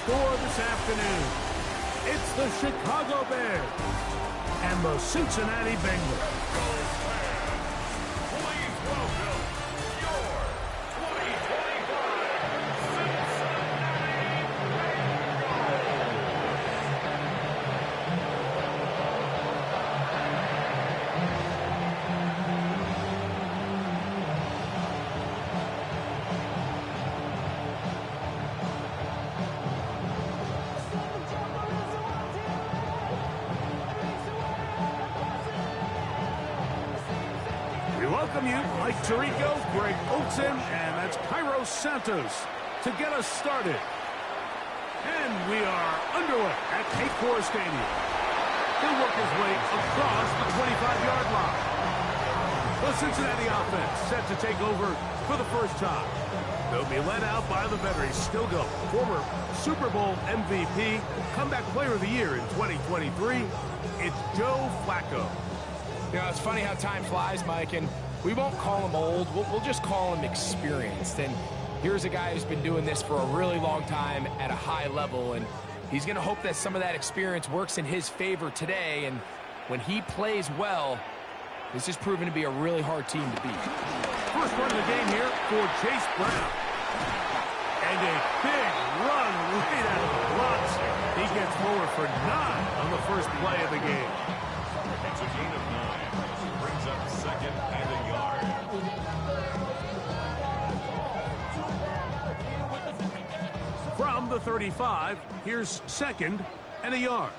score this afternoon. It's the Chicago Bears and the Cincinnati Bengals. Please welcome your 2025 Cincinnati We welcome you, Mike Tirico, Greg Olson, and that's Cairo Santos to get us started. And we are underway at Paycor Stadium. He'll work his way across the 25-yard line. The Cincinnati offense set to take over for the first time. They'll be led out by the veteran Stilgo, former Super Bowl MVP, comeback player of the year in 2023. It's Joe Flacco. You know, it's funny how time flies, Mike, and we won't call him old. We'll just call him experienced. And here's a guy who's been doing this for a really long time at a high level, and he's going to hope that some of that experience works in his favor today. And when he plays well, this is proven to be a really hard team to beat. First run of the game here for Chase Brown. And a big run right out of the blocks. He gets forward for 9 on the first play of the game. It's a gain of 9. Brings up second and a yard. From the 35, here's second and a yard.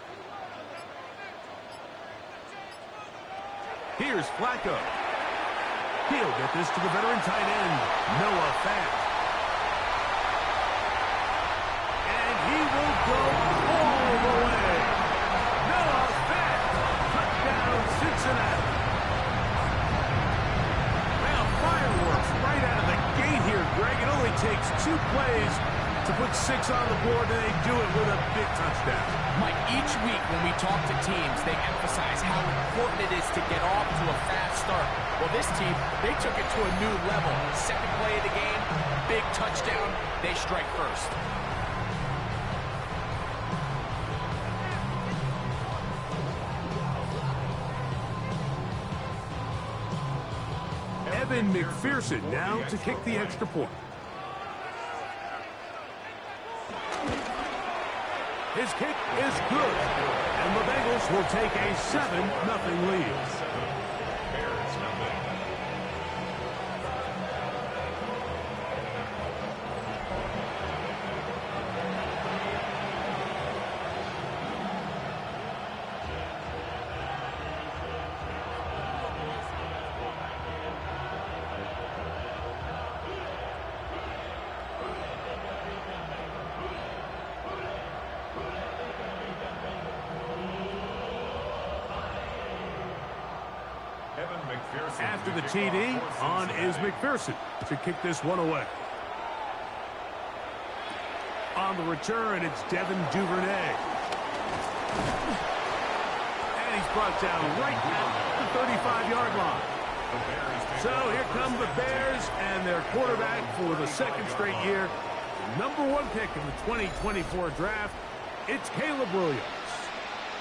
Here's Flacco. He'll get this to the veteran tight end, Noah Fant. And he will go all the way. Noah Fant, touchdown Cincinnati. Now fireworks right out of the gate here, Greg. It only takes 2 plays to put 6 on the board, and they do it with a big touchdown. Mike, each week when we talk to teams, they emphasize how important it is to get off to a fast start. Well, this team, they took it to a new level. Second play of the game, big touchdown, they strike first. Evan McPherson now to kick the extra point. His kick is good, and the Bengals will take a 7-0 lead. Bears nothing. After the TD, on is McPherson to kick this one away. On the return, it's Devin Duvernay. And he's brought down right at the 35-yard line. So here come the Bears and their quarterback for the second straight year. The #1 pick in the 2024 draft, it's Caleb Williams.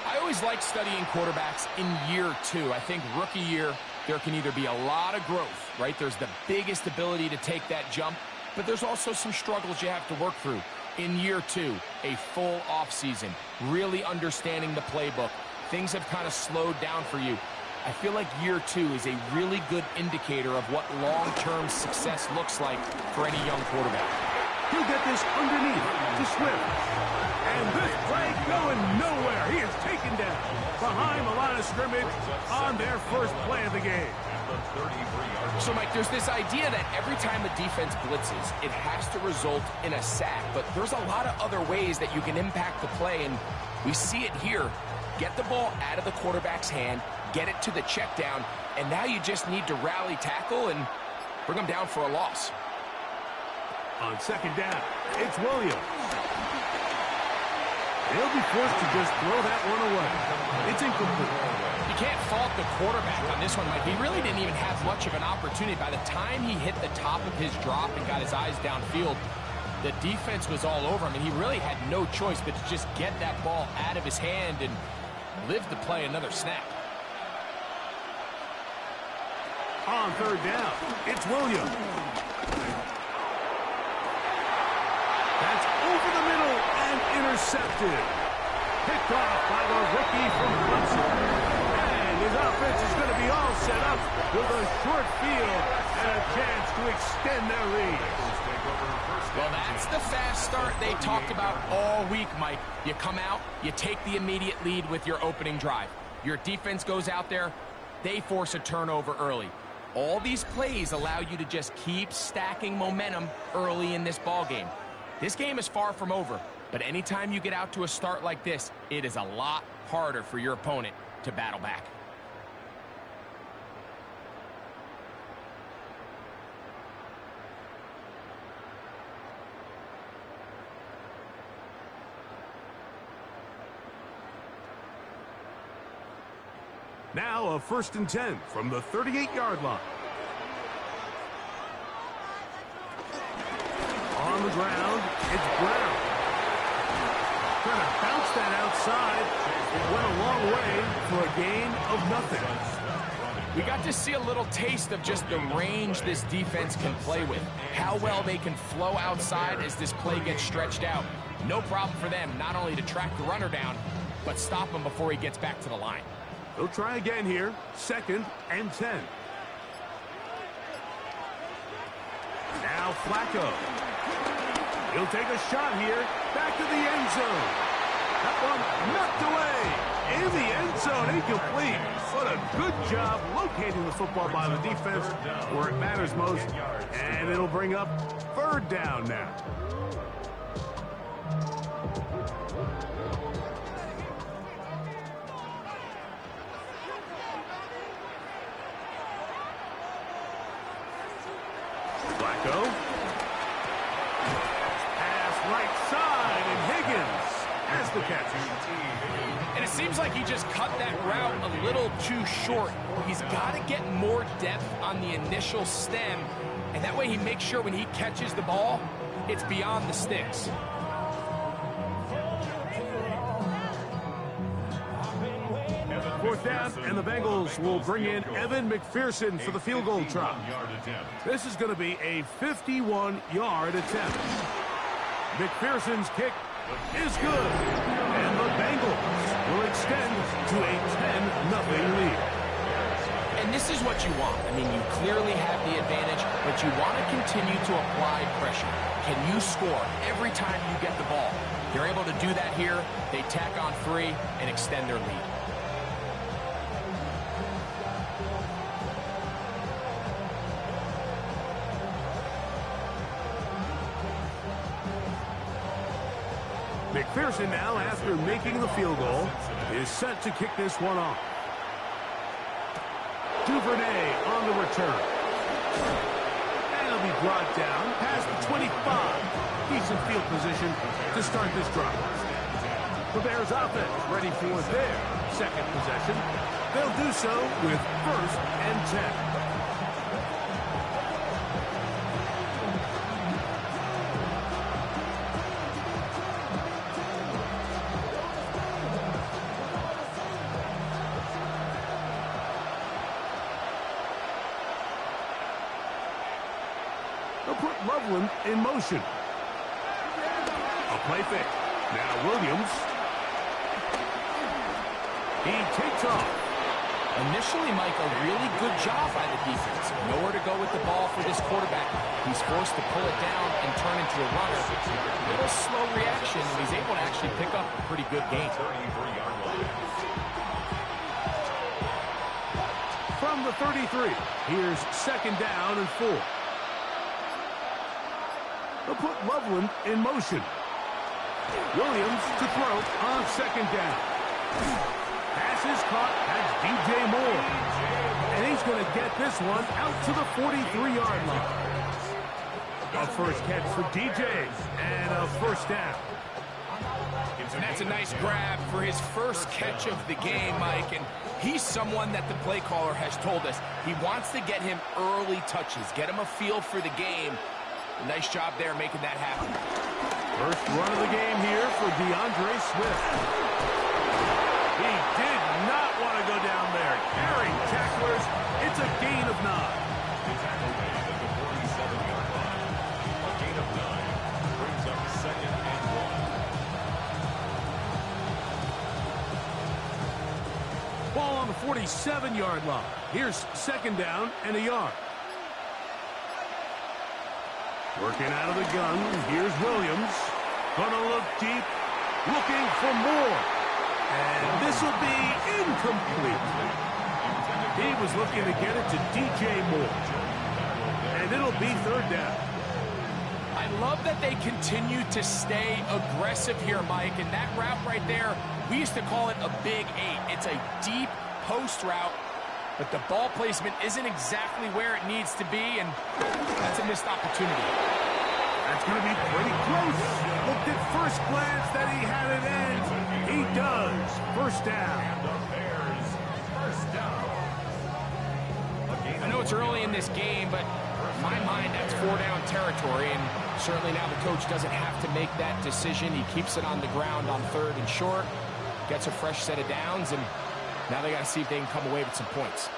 I always like studying quarterbacks in year 2. I think rookie year, there can either be a lot of growth, right? There's the biggest ability to take that jump, but there's also some struggles you have to work through. In year 2, a full offseason, really understanding the playbook. Things have kind of slowed down for you. I feel like year 2 is a really good indicator of what long-term success looks like for any young quarterback. He'll get this underneath to Swift. And this play going nowhere. He is taken down behind the line of scrimmage on their first play of the game. So, Mike, there's this idea that every time the defense blitzes, it has to result in a sack. But there's a lot of other ways that you can impact the play, and we see it here. Get the ball out of the quarterback's hand, get it to the check down, and now you just need to rally tackle and bring them down for a loss. On second down, it's Williams. He'll be forced to just throw that one away. It's incomplete. You can't fault the quarterback on this one, Mike. He really didn't even have much of an opportunity. By the time he hit the top of his drop and got his eyes downfield, The defense was all over him, and he really had no choice but to just get that ball out of his hand and live to play another snap. On third down, it's Williams. That's over the middle and intercepted. Picked off by the rookie from Clemson. And his offense is going to be all set up with a short field and a chance to extend their lead. Well, that's the fast start they talked about all week, Mike. You come out, you take the immediate lead with your opening drive. Your defense goes out there, they force a turnover early. All these plays allow you to just keep stacking momentum early in this ball game. This game is far from over, but anytime you get out to a start like this, it is a lot harder for your opponent to battle back. Now a 1st and 10 from the 38-yard line. On the ground, it's Brown. Trying to bounce that outside. It went a long way for a gain of nothing. We got to see a little taste of just the range this defense can play with. How well they can flow outside as this play gets stretched out. No problem for them not only to track the runner down, but stop him before he gets back to the line. They'll try again here. 2nd and 10. Now Flacco. He'll take a shot here. Back to the end zone. That one knocked away. In the end zone. Incomplete. What a good job locating the football by the defense where it matters most. And it'll bring up 3rd down now. Flacco. Pass right side, and Higgins has the catch. And it seems like he just cut that route a little too short. He's got to get more depth on the initial stem, and that way he makes sure when he catches the ball, it's beyond the sticks. 4th down, and the Bengals will bring in Evan McPherson for the field goal try. This is going to be a 51-yard attempt. McPherson's kick is good, and the Bengals will extend to a 10-0 lead. And this is what you want. I mean, you clearly have the advantage, but you want to continue to apply pressure. Can you score every time you get the ball? They're able to do that here. They tack on 3 and extend their lead. McPherson now, after making the field goal, is set to kick this one off. Duvernay on the return. And he'll be brought down past the 25. Decent field position to start this drive. The Bears offense ready for their 2nd possession. They'll do so with 1st and 10. They'll put Loveland in motion. A play fake. Now Williams. He takes off. Initially, Mike, a really good job by the defense. Nowhere to go with the ball for this quarterback. He's forced to pull it down and turn into a runner. A little slow reaction, and he's able to actually pick up a pretty good gain. From the 33, here's 2nd down and 4. They'll put Loveland in motion. Williams to throw on 2nd down. Pass is caught. That's DJ Moore. And he's going to get this one out to the 43-yard line. A first catch for DJ and a 1st down. And that's a nice grab for his first catch of the game, Mike. And he's someone that the play caller has told us he wants to get him early touches, get him a feel for the game. Nice job there making that happen. First run of the game here for DeAndre Swift. He did not want to go down there. Carrying tacklers. It's a gain of 9. The tackle made at the 47-yard line. A gain of 9 brings up 2nd and 1. Ball on the 47-yard line. Here's 2nd down and a yard. Working out of the gun. Here's Williams. Gonna look deep. Looking for more. And this will be incomplete. He was looking to get it to DJ Moore. And it'll be 3rd down. I love that they continue to stay aggressive here, Mike. And that route right there, we used to call it a big 8. It's a deep post route, but the ball placement isn't exactly where it needs to be, and that's a missed opportunity. That's going to be pretty close. Looked at first glance that he had it in. He does. 1st down. And the Bears, 1st down. I know it's early in this game, but in my mind, that's 4-down territory, and certainly now the coach doesn't have to make that decision. He keeps it on the ground on 3rd and short, gets a fresh set of downs, and now they got to see if they can come away with some points.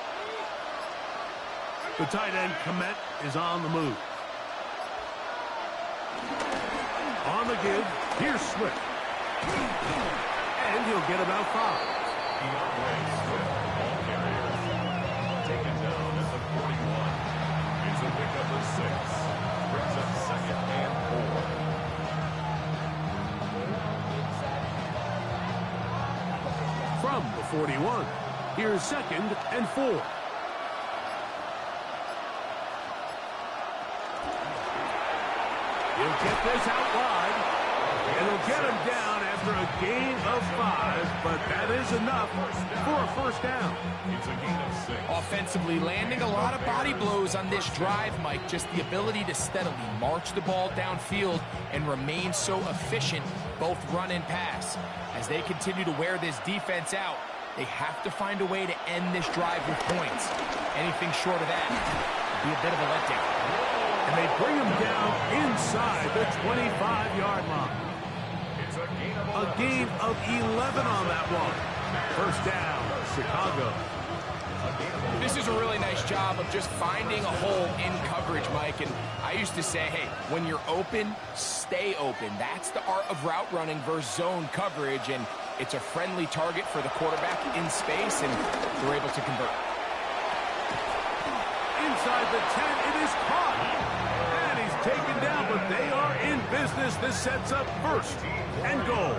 The tight end, Komet, is on the move. On the give, here's Swift. And he'll get about 5. DeAndre Swift, ball carrier. Taken down at the 41. He's a pickup of 6. Brings up 2nd and 4. From the 41, here's 2nd and 4. He'll get this out wide. It'll get him down after a gain of 5, but that is enough for a 1st down. It's a gain of 6. Offensively, landing a lot of body blows on this drive, Mike. Just the ability to steadily march the ball downfield and remain so efficient, both run and pass. As they continue to wear this defense out, they have to find a way to end this drive with points. Anything short of that would be a bit of a letdown. And they bring him down inside the 25-yard line. It's a gain of A gain of 11 on that one. 1st down, Chicago. This is a really nice job of just finding a hole in coverage, Mike. And I used to say, hey, when you're open, stay open. That's the art of route running versus zone coverage. And it's a friendly target for the quarterback in space, and they're able to convert. Inside the 10, it is caught. And he's taken down, but they are in business. This sets up 1st and goal.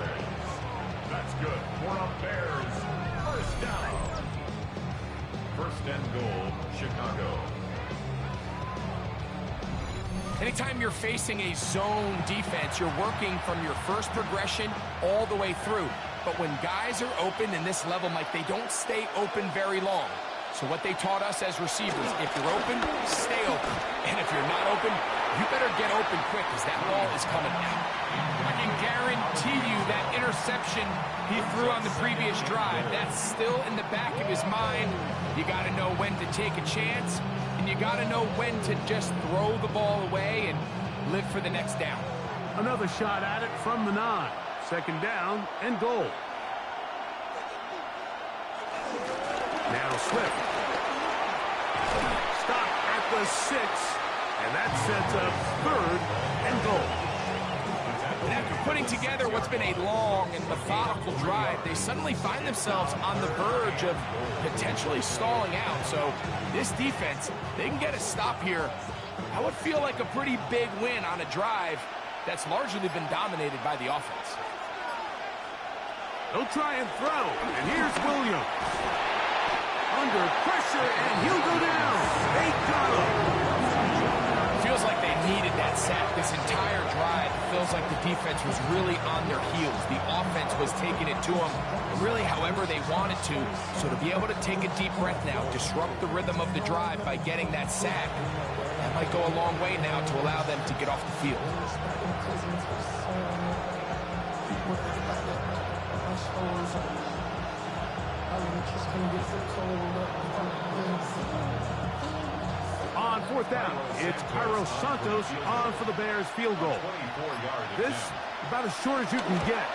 That's good for the Bears. 1st down. 1st and goal, Chicago. Anytime you're facing a zone defense, you're working from your first progression all the way through. But when guys are open in this level, Mike, they don't stay open very long. So what they taught us as receivers, if you're open, stay open. And if you're not open, you better get open quick because that ball is coming out. I can guarantee you that interception he threw on the previous drive, that's still in the back of his mind. You got to know when to take a chance, and you got to know when to just throw the ball away and live for the next down. Another shot at it from the 9. 2nd down and goal. Now Swift. Stop at the 6, and that sets up 3rd and goal. And after putting together what's been a long and methodical drive, they suddenly find themselves on the verge of potentially stalling out. So this defense, they can get a stop here. That would feel like a pretty big win on a drive that's largely been dominated by the offense. They'll try and throw, and here's Williams. Under pressure, and he'll go down. They got him. Feels like they needed that sack this entire drive. Feels like the defense was really on their heels. The offense was taking it to them really however they wanted to. So to be able to take a deep breath now, disrupt the rhythm of the drive by getting that sack, that might go a long way now to allow them to get off the field. On fourth down, it's Cairo Santos on for the Bears field goal. This about as short as you can get.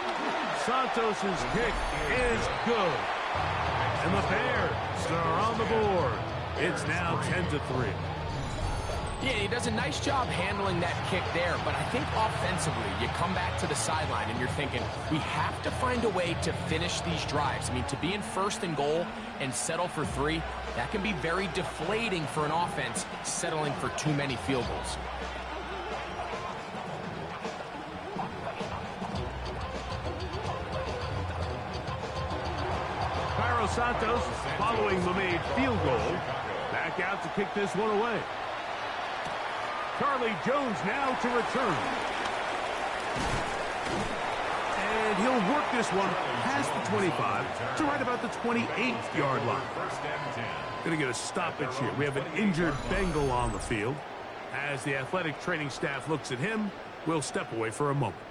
Santos' kick is good. And the Bears are on the board. It's now 10-3. Yeah, he does a nice job handling that kick there, but I think offensively, you come back to the sideline and you're thinking, we have to find a way to finish these drives. I mean, to be in first and goal and settle for 3, that can be very deflating for an offense settling for too many field goals. Cairo Santos following the made field goal. Back out to kick this one away. Charlie Jones now to return. And he'll work this one past the 25 to right about the 28-yard line. Going to get a stoppage here. We have an injured Bengal on the field. As the athletic training staff looks at him, we'll step away for a moment.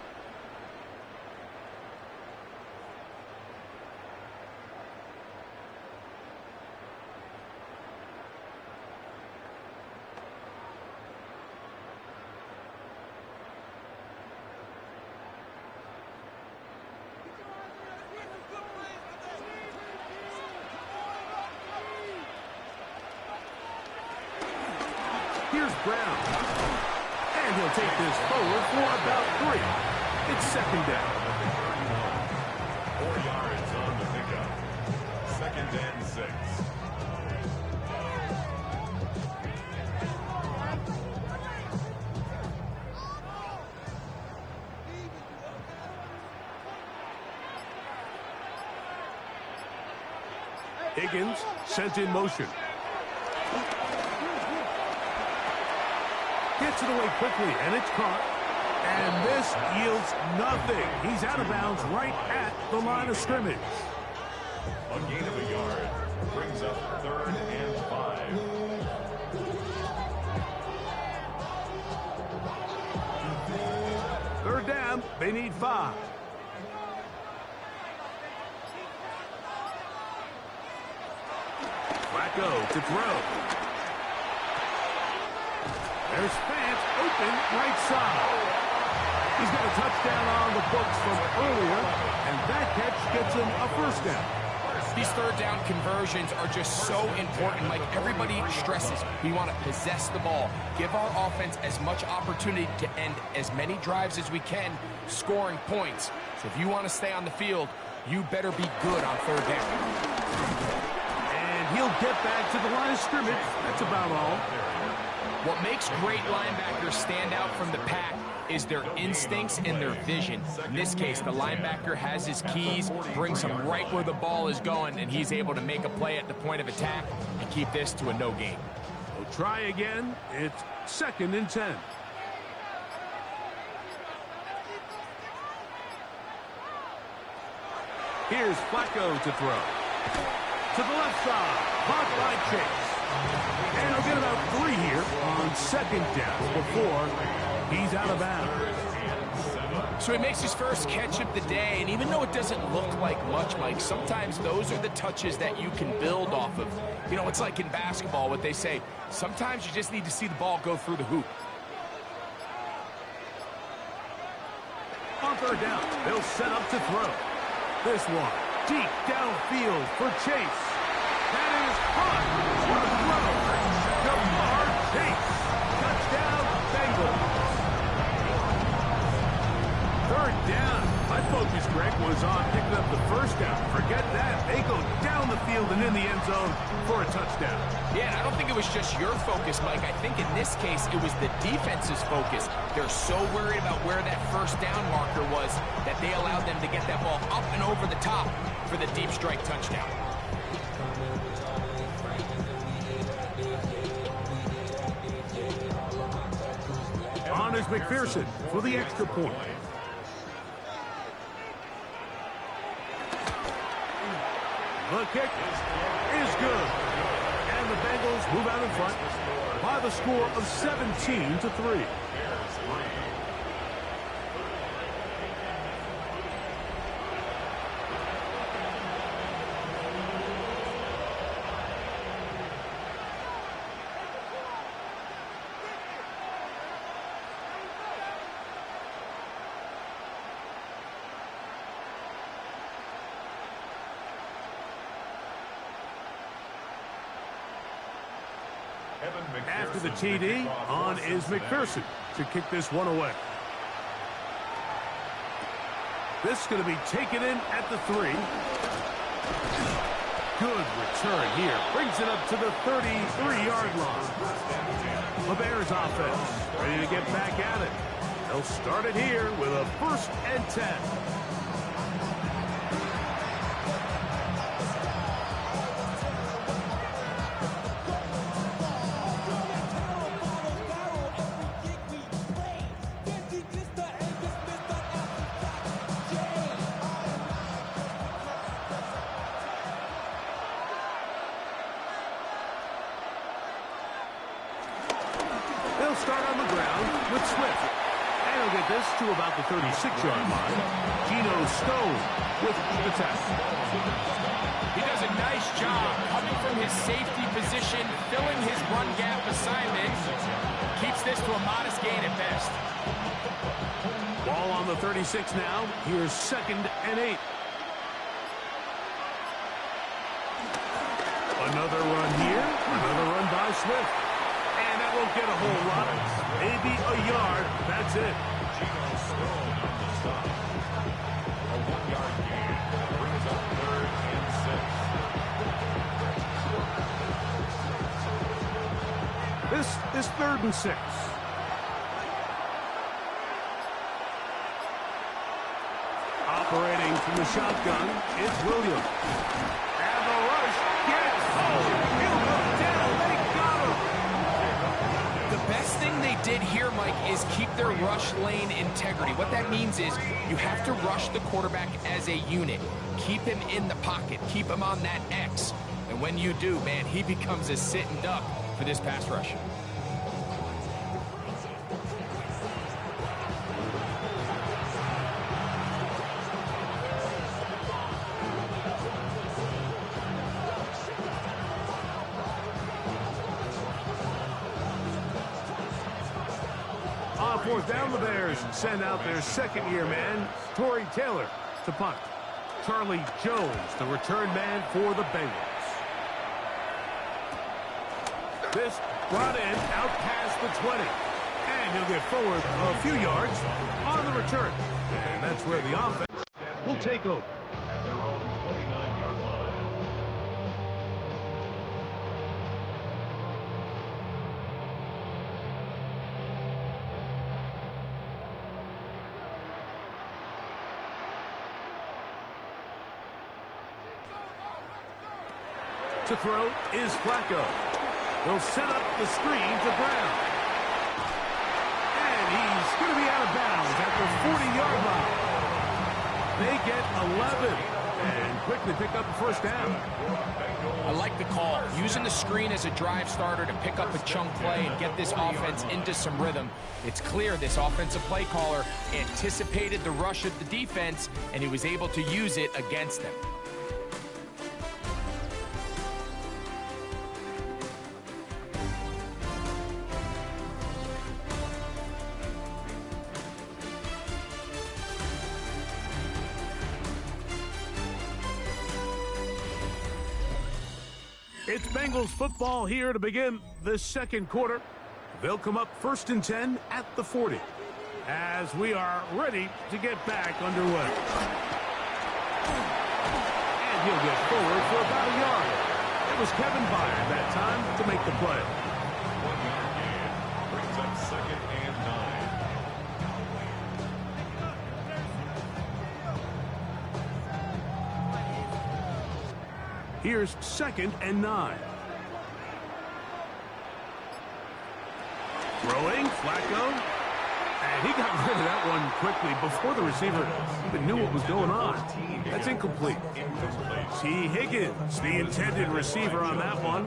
Here's Brown. And he'll take this forward for about 3. It's second down. 4 yards on the pickup. Second and 6. Higgins sent in motion. Gets it away quickly, and it's caught. And this yields nothing. He's out of bounds right at the line of scrimmage. A gain of a yard brings up 3rd and 5. Third down, they need 5. Flacco to throw. There's Fant open right side. He's got a touchdown on the books from earlier, and that catch gets him a first down. These third down conversions are just so important. Like everybody stresses, we want to possess the ball, give our offense as much opportunity to end as many drives as we can, scoring points. So if you want to stay on the field, you better be good on third down. And he'll get back to the line of scrimmage. That's about all. What makes great linebackers stand out from the pack is their instincts and their vision. In this case, the linebacker has his keys, brings him right where the ball is going, and he's able to make a play at the point of attack and keep this to a no gain. We'll try again. It's second and 10. Here's Flacco to throw. To the left side, caught by Chase. And he'll get about 3 here on second down before he's out of bounds. So he makes his first catch of the day, and even though it doesn't look like much, Mike, sometimes those are the touches that you can build off of. You know, it's like in basketball, what they say, sometimes you just need to see the ball go through the hoop. On third down, they'll set up to throw. This one, deep downfield for Chase. That is caught for the throw. DeMar Chase. Touchdown, Bengals. Third down. My focus, Greg, was on picking up the first down. Forget that. They go down the field and in the end zone for a touchdown. Yeah, and I don't think it was just your focus, Mike. I think in this case, it was the defense's focus. They're so worried about where that first down marker was that they allowed them to get that ball up and over the top for the deep strike touchdown. On is McPherson for the extra point. The kick is good. And the Bengals move out in front by the score of 17-3. After the TD, on is McPherson to kick this one away. This is going to be taken in at the 3. Good return here. Brings it up to the 33-yard line. The Bears offense ready to get back at it. They'll start it here with a 1st and 10. They'll start on the ground with Swift. And he'll get this to about the 36-yard line. Geno Stone with the tackle. He does a nice job coming from his safety position, filling his run gap assignment. Keeps this to a modest gain at best. Ball on the 36 now. Here's 2nd and 8. Another run here. Another run by Swift. And that won't get a whole lot. Maybe a yard. That's it. Geno Stone on the stop. A 1-yard gain. Brings up 3rd and 6. This is 3rd and 6. Operating from the shotgun, it's Williams. And the rush gets home. He'll go down. They got him. The best thing they did here, Mike, is keep their rush lane integrity. What that means is you have to rush the quarterback as a unit. Keep him in the pocket. Keep him on that X. And when you do, man, he becomes a sitting duck for this pass rush. On 4th down, the Bears send out their 2nd-year man, Torrey Taylor, to punt. Charlie Jones, the return man for the Bengals. This brought in out past the 20. And he'll get forward a few yards on the return. And that's where the offense will take over. To throw is Flacco. He'll set up the screen to Brown. And he's going to be out of bounds at the 40-yard line. They get 11 and quickly pick up the 1st down. I like the call. Using the screen as a drive starter to pick up a chunk play and get this offense into some rhythm. It's clear this offensive play caller anticipated the rush of the defense, and he was able to use it against them. It's Bengals football here to begin the 2nd quarter. They'll come up 1st and 10 at the 40 as we are ready to get back underway. And he'll get forward for about a yard. It was Kevin Byard that time to make the play. 1-yard gain. Brings up 2nd and 9. Here's 2nd and 9. Throwing, Flacco. And he got rid of that one quickly before the receiver even knew what was going on. That's incomplete. T. Higgins, the intended receiver on that one.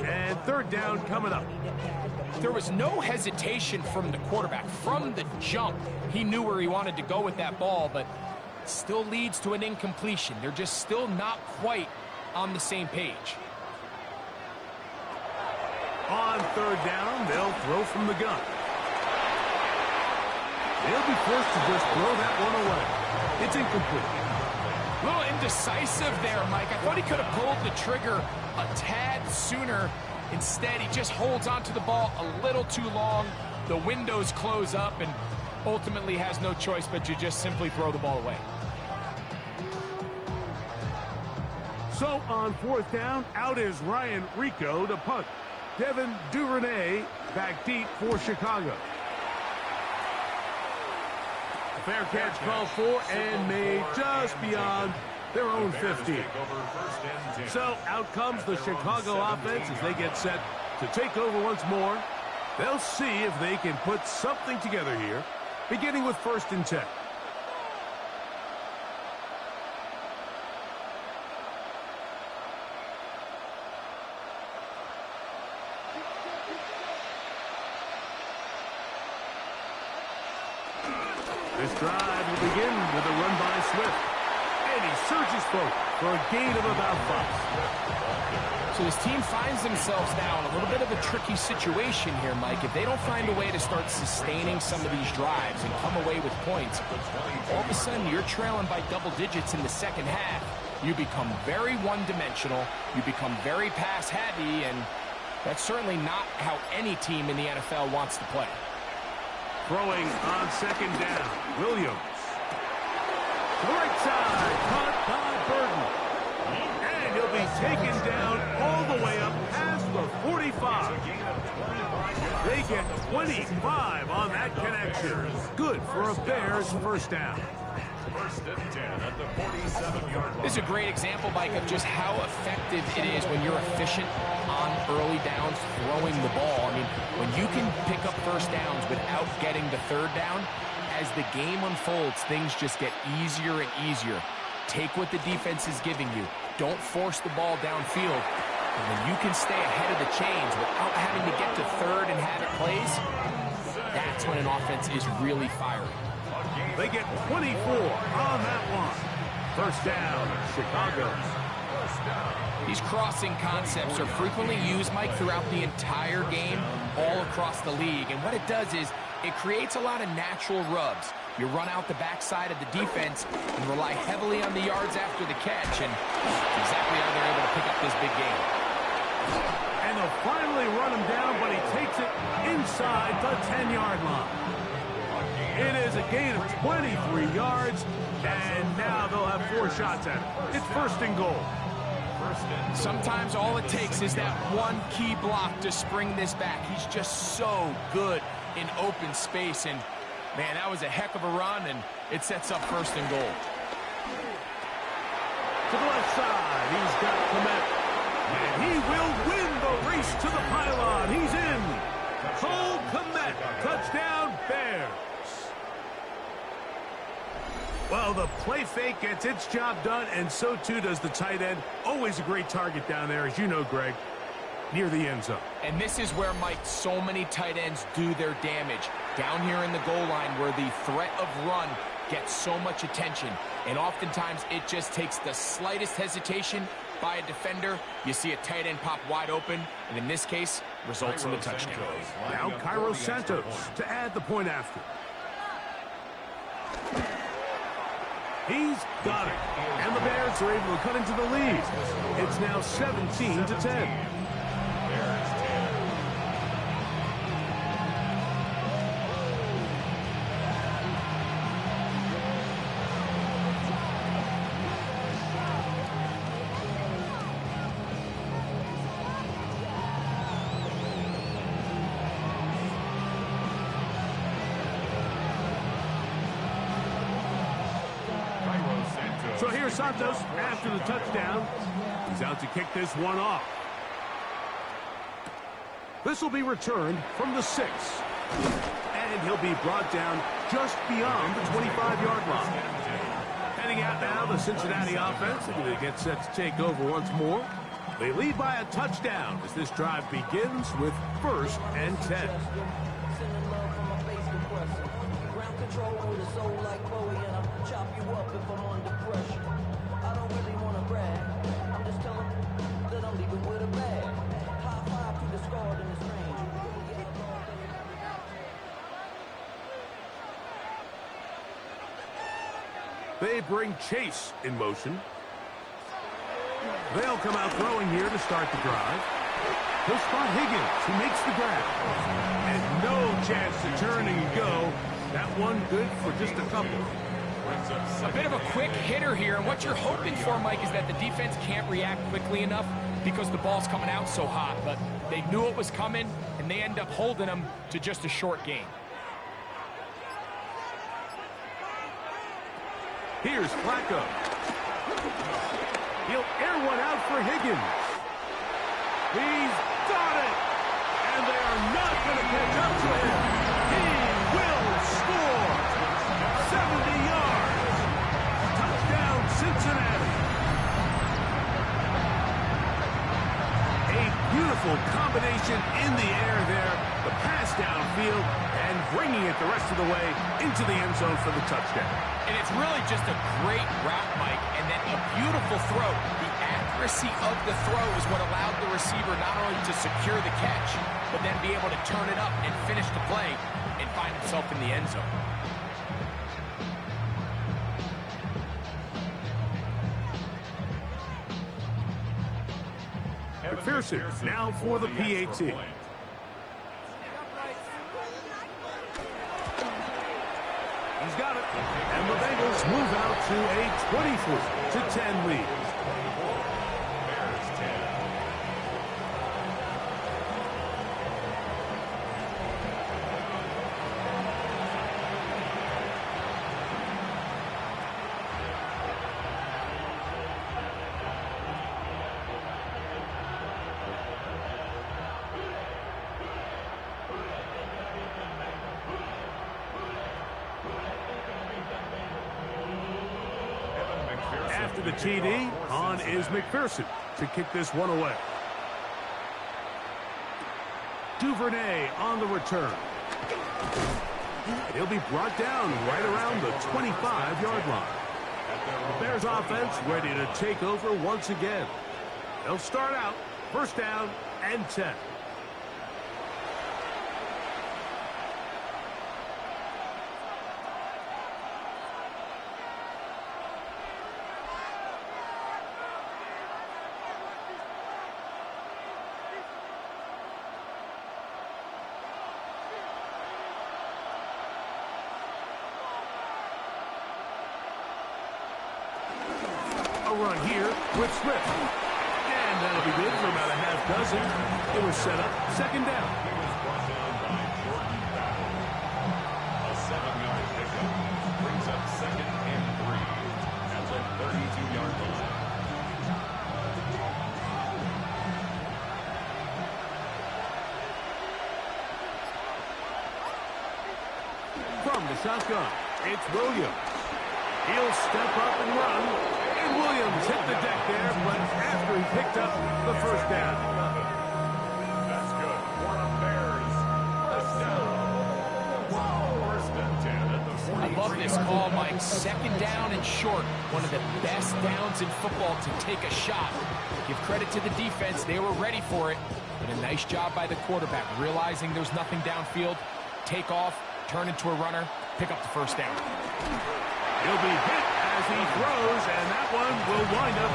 And 3rd down coming up. There was no hesitation from the quarterback. From the jump, he knew where he wanted to go with that ball, but it still leads to an incompletion. They're just still not quite on the same page. On 3rd down, they'll throw from the gun. They'll be forced to just throw that one away. It's incomplete. A little indecisive there, Mike. I thought he could have pulled the trigger a tad sooner. Instead, he just holds onto the ball a little too long. The windows close up and ultimately has no choice but to just simply throw the ball away. So on fourth down, out is Ryan Rico to punt. Devin Duvernay back deep for Chicago. A fair catch called for and made just beyond their own 50. So out comes the Chicago offense as they get set to take over once more. They'll see if they can put something together here, beginning with 1st and 10. This drive will begin with a run by Swift. And he surges forward for a gain of about 5. So this team finds themselves now in a little bit of a tricky situation here, Mike. If they don't find a way to start sustaining some of these drives and come away with points, all of a sudden you're trailing by double digits in the second half. You become very one-dimensional. You become very pass-heavy, and that's certainly not how any team in the NFL wants to play. Throwing on 2nd down, Williams. To the right side, caught by Burton. And he'll be taken down all the way up past the 45. They get 25 on that connection. Good for a Bears 1st down. 1st and 10 at the 47-yard line. This is a great example, Mike, of just how effective it is when you're efficient on early downs throwing the ball. I mean, when you can pick up 1st downs without getting the 3rd down, as the game unfolds, things just get easier and easier. Take what the defense is giving you. Don't force the ball downfield. And when you can stay ahead of the chains without having to get to 3rd and have it plays, that's when an offense is really firing. They get 24 on that one. 1st down, Chicago. These crossing concepts are frequently used, Mike, throughout the entire game, all across the league. And what it does is it creates a lot of natural rubs. You run out the backside of the defense and rely heavily on the yards after the catch, and exactly how they're able to pick up this big game. And they'll finally run him down, but he takes it inside the 10-yard line. It is a gain of 23 yards, and now they'll have 4 shots at it. It's 1st and goal. Sometimes all it takes is that one key block to spring this back. He's just so good in open space, and man, that was a heck of a run, and it sets up 1st and goal. To the left side, he's got Clement, and he will win the race to the pylon. He's in. Cole Clement, touchdown Bears. Well, the play fake gets its job done, and so too does the tight end. Always a great target down there, as you know, Greg, near the end zone. And this is where, Mike, so many tight ends do their damage. Down here in the goal line where the threat of run gets so much attention. And oftentimes it just takes the slightest hesitation by a defender. You see a tight end pop wide open, and in this case, results in the touchdown. Now Cairo Santos to add the point after. He's got it. And the Bears are able to cut into the lead. It's now 17-10. So here's Santos after the touchdown. He's out to kick this one off. This will be returned from the 6. And he'll be brought down just beyond the 25-yard line. Heading out now, the Cincinnati offense. They get set to take over once more. They lead by a touchdown as this drive begins with 1st and 10. They bring Chase in motion. They'll come out throwing here to start the drive. He'll spot Higgins, who makes the grab. And no chance to turn and go. That one good for just a couple. A bit of a quick hitter here, and what you're hoping for, Mike, is that the defense can't react quickly enough because the ball's coming out so hot, but they knew it was coming, and they end up holding them to just a short gain. Here's Flacco. He'll air one out for Higgins. He's got it! And they are not going to catch up to him. He will score! 70 yards! Touchdown, Cincinnati! A beautiful combination in the air there. The pass downfield and bringing it the rest of the way into the end zone for the touchdown. And it's really just a great route, Mike, and then a beautiful throw. The accuracy of the throw is what allowed the receiver not only to secure the catch, but then be able to turn it up and finish the play and find himself in the end zone. McPherson now for the PAT. He's got it. And the Bengals move out to a 24-10 lead. Bears 10. After the TD, on is McPherson to kick this one away. Duvernay on the return. He'll be brought down right around the 25-yard line. The Bears offense ready to take over once again. They'll start out first down and 10. Run here with Swift. And that'll be good for about a half dozen. It was set up second down. He was brought down by Jordan Battle. A 7-yard pickup brings up second and 3 at the 32-yard line. From the shotgun, it's Williams. He'll step up and run. And Williams hit the deck there, but after he picked up the first down. That's good for the Bears. First down. First and 10 at the 43. I love this call, Mike. Second down and short. One of the best downs in football to take a shot. Give credit to the defense. They were ready for it. But a nice job by the quarterback, realizing there's nothing downfield. Take off, turn into a runner, pick up the first down. He'll be hit as he throws, and that one will wind up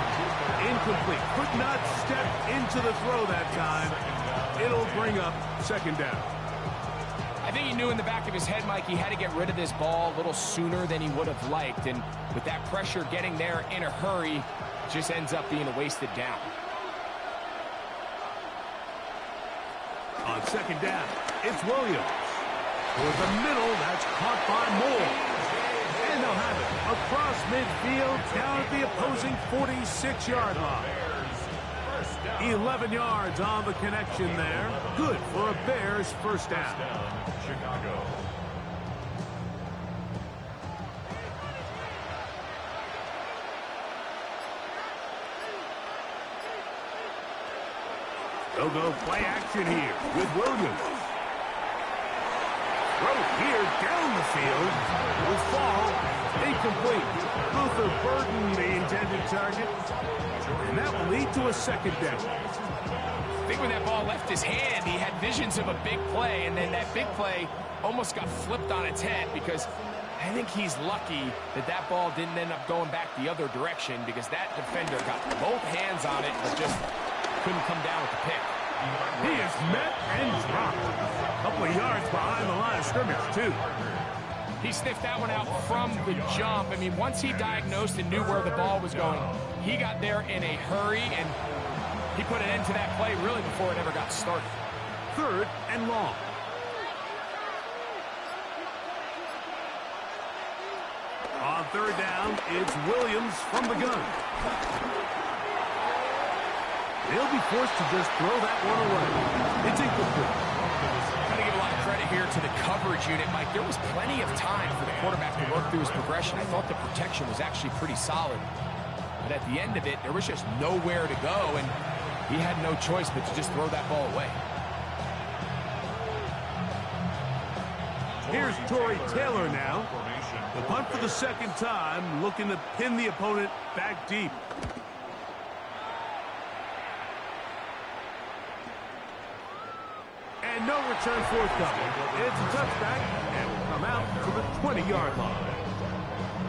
incomplete. Could not step into the throw that time. It'll bring up second down. I think he knew in the back of his head, Mike, he had to get rid of this ball a little sooner than he would have liked. And with that pressure getting there in a hurry, just ends up being a wasted down. On second down, it's Williams. For the middle, that's caught by Moore. And they'll have it across midfield down at the opposing 46-yard line. 11 yards on the connection there. Good for a Bears first down. Chicago. They'll go play action here with Williams. Throw here down the field. Will fall. Incomplete. Luther Burden, the intended target. And that will lead to a second down. I think when that ball left his hand, he had visions of a big play, and then that big play almost got flipped on its head because I think he's lucky that that ball didn't end up going back the other direction because that defender got both hands on it but just couldn't come down with the pick. He is met and dropped. A couple of yards behind the line of scrimmage, too. He sniffed that one out from the jump. I mean, once he diagnosed and knew where the ball was going, he got there in a hurry, and he put an end to that play really before it ever got started. 3rd and long. On 3rd down, it's Williams from the gun. He'll be forced to just throw that one away. It's incomplete. Got to give a lot of credit here to the coverage unit, Mike. There was plenty of time for the quarterback to work through his progression. I thought the protection was actually pretty solid. But at the end of it, there was just nowhere to go, and he had no choice but to just throw that ball away. Here's Torrey Taylor now. The punt for the 2nd time, looking to pin the opponent back deep. And no return forthcoming. It's a touchback, and will come out to the 20-yard line.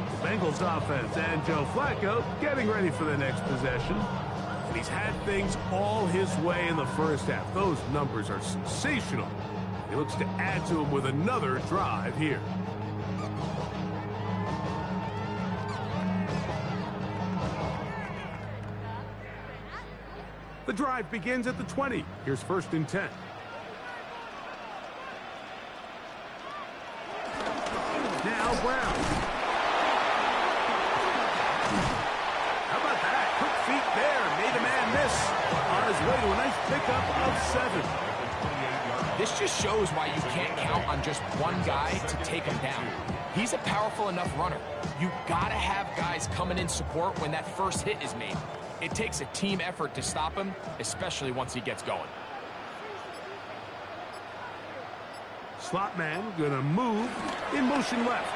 The Bengals offense and Joe Flacco getting ready for the next possession. And he's had things all his way in the first half. Those numbers are sensational. He looks to add to them with another drive here. The drive begins at the 20. Here's 1st and 10. Now Brown. How about that? Quick feet there. Made a man miss. On his way to a nice pickup of 7. This just shows why you can't count on just one guy to take him down. He's a powerful enough runner. You gotta have guys coming in support when that first hit is made. It takes a team effort to stop him, especially once he gets going. Slot man gonna move in motion left.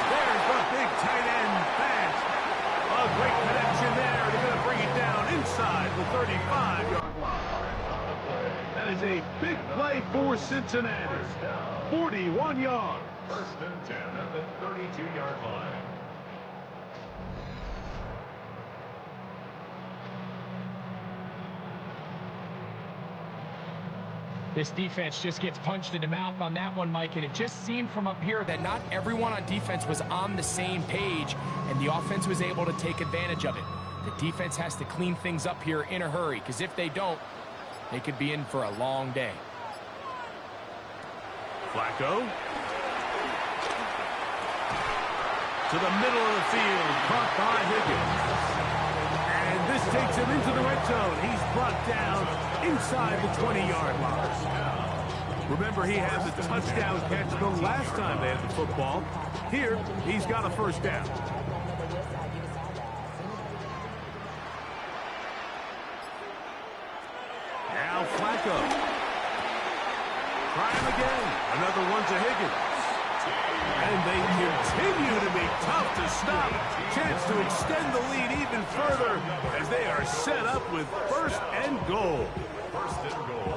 There's the big tight end pass. A great connection there. They're gonna bring it down inside the 35-yard line. That is a big play for Cincinnati. 41 yards. 1st and 10 at the 32-yard line. This defense just gets punched in the mouth on that one, Mike, and it just seemed from up here that not everyone on defense was on the same page, and the offense was able to take advantage of it. The defense has to clean things up here in a hurry, because if they don't, they could be in for a long day. Flacco. To the middle of the field, caught by Higgins. And this takes him into the red zone. He's brought down inside the 20-yard line. Remember, he had the touchdown catch the last time they had the football. Here, he's got a 1st down. Now Flacco. Try him again. Another one to Higgins. And they continue to be tough to stop. Chance to extend the lead even further as they are set up with 1st and goal.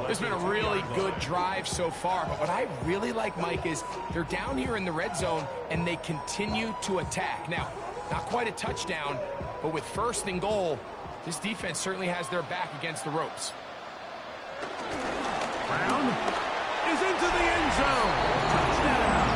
It's been a really good drive so far, but what I really like, Mike, is they're down here in the red zone and they continue to attack. Now, not quite a touchdown, but with 1st and goal, this defense certainly has their back against the ropes. Brown is into the end zone. Touchdown.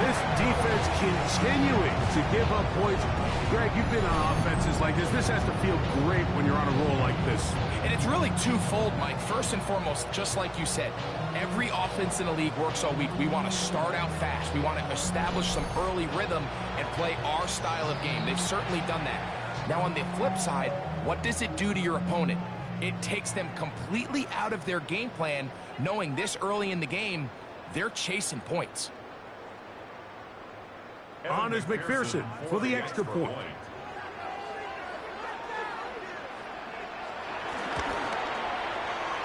This defense continuing to give up points. Greg, you've been on offenses like this. This has to feel great when you're on a roll like this. And it's really twofold, Mike. First and foremost, just like you said, every offense in the league works all week. We want to start out fast. We want to establish some early rhythm and play our style of game. They've certainly done that. Now, on the flip side, what does it do to your opponent? It takes them completely out of their game plan, knowing this early in the game, they're chasing points. On is McPherson for the extra point.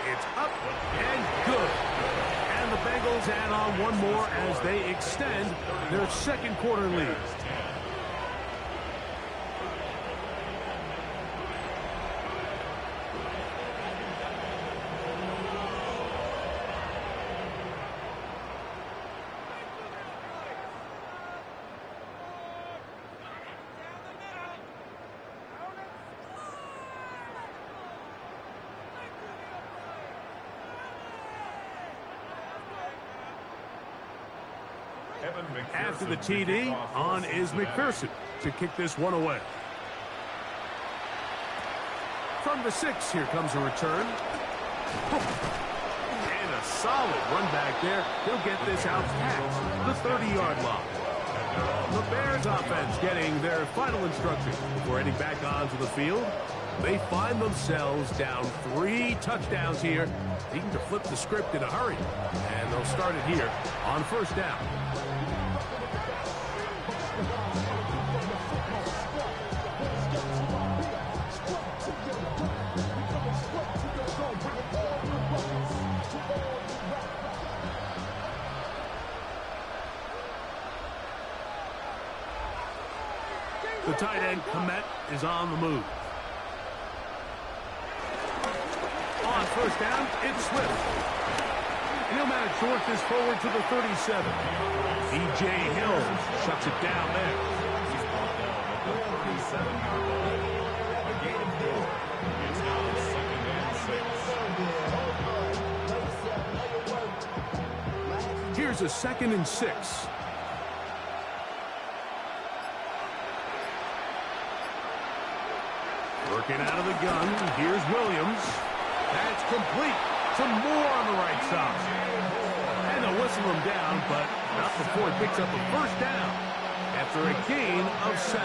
It's up and good. And the Bengals add on one more as they extend their 2nd quarter lead. After the TD, on is McPherson to kick this one away. From the 6, here comes a return. And a solid run back there. He'll get this out past the 30-yard line. The Bears offense getting their final instructions before heading back onto the field. They find themselves down 3 touchdowns here, needing to flip the script in a hurry. And they'll start it here on first down. The tight end, Komet, is on the move. On first down, it's Swift. And he'll manage to work this forward to the 37. E.J. Hill shuts it down there. He's brought down at the 37-yard line. A gain of 4. It's now 2nd and 6. Here's a 2nd and 6. Working out of the gun, here's Williams. That's complete. Some more on the right side. And they'll whistle him down, but not before he picks up a first down after a gain of 7.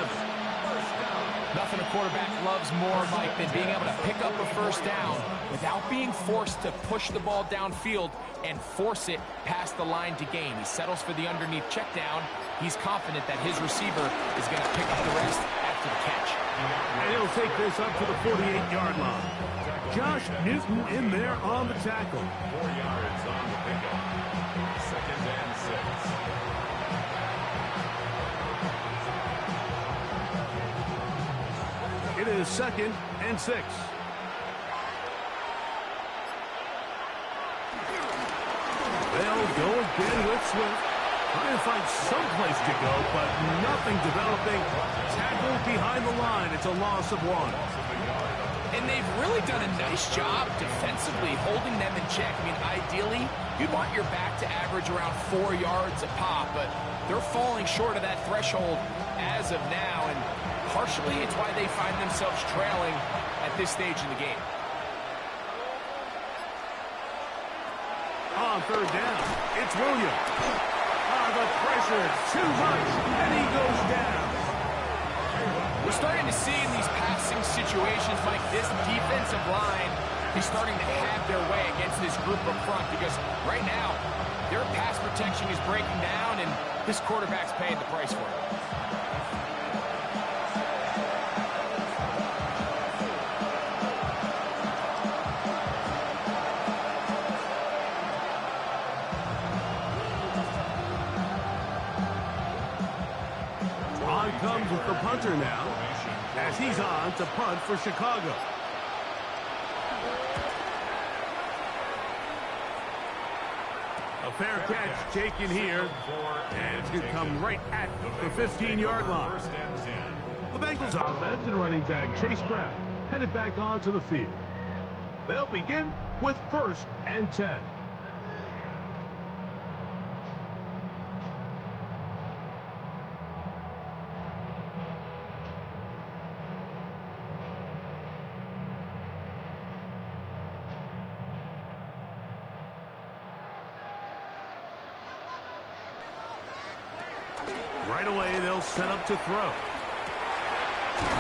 Nothing a quarterback loves more, Mike, than being able to pick up a first down without being forced to push the ball downfield and force it past the line to gain. He settles for the underneath check down. He's confident that his receiver is going to pick up the rest after the catch. And he'll take this up to the 48-yard line. Josh Newton in there on the tackle. 4 yards on the pickup. 2nd and 6. It is 2nd and 6. They'll go again with Swift. Trying to find someplace to go, but nothing developing. Tackle behind the line. It's a loss of 1. And they've really done a nice job defensively holding them in check. I mean, ideally, you'd want your back to average around 4 yards a pop, but they're falling short of that threshold as of now, and partially it's why they find themselves trailing at this stage in the game. On third down, it's Williams. The pressure is too much, and he goes down. We're starting to see in these passing situations, Mike, this defensive line is starting to have their way against this group up front, because right now, their pass protection is breaking down, and this quarterback's paying the price for it. Comes with the punter now, as he's on to punt for Chicago. A fair catch taken here, and it's going to come right at the 15-yard line. The Bengals offense and running back Chase Brown headed back onto the field. They'll begin with 1st and 10. Right away, they'll set up to throw.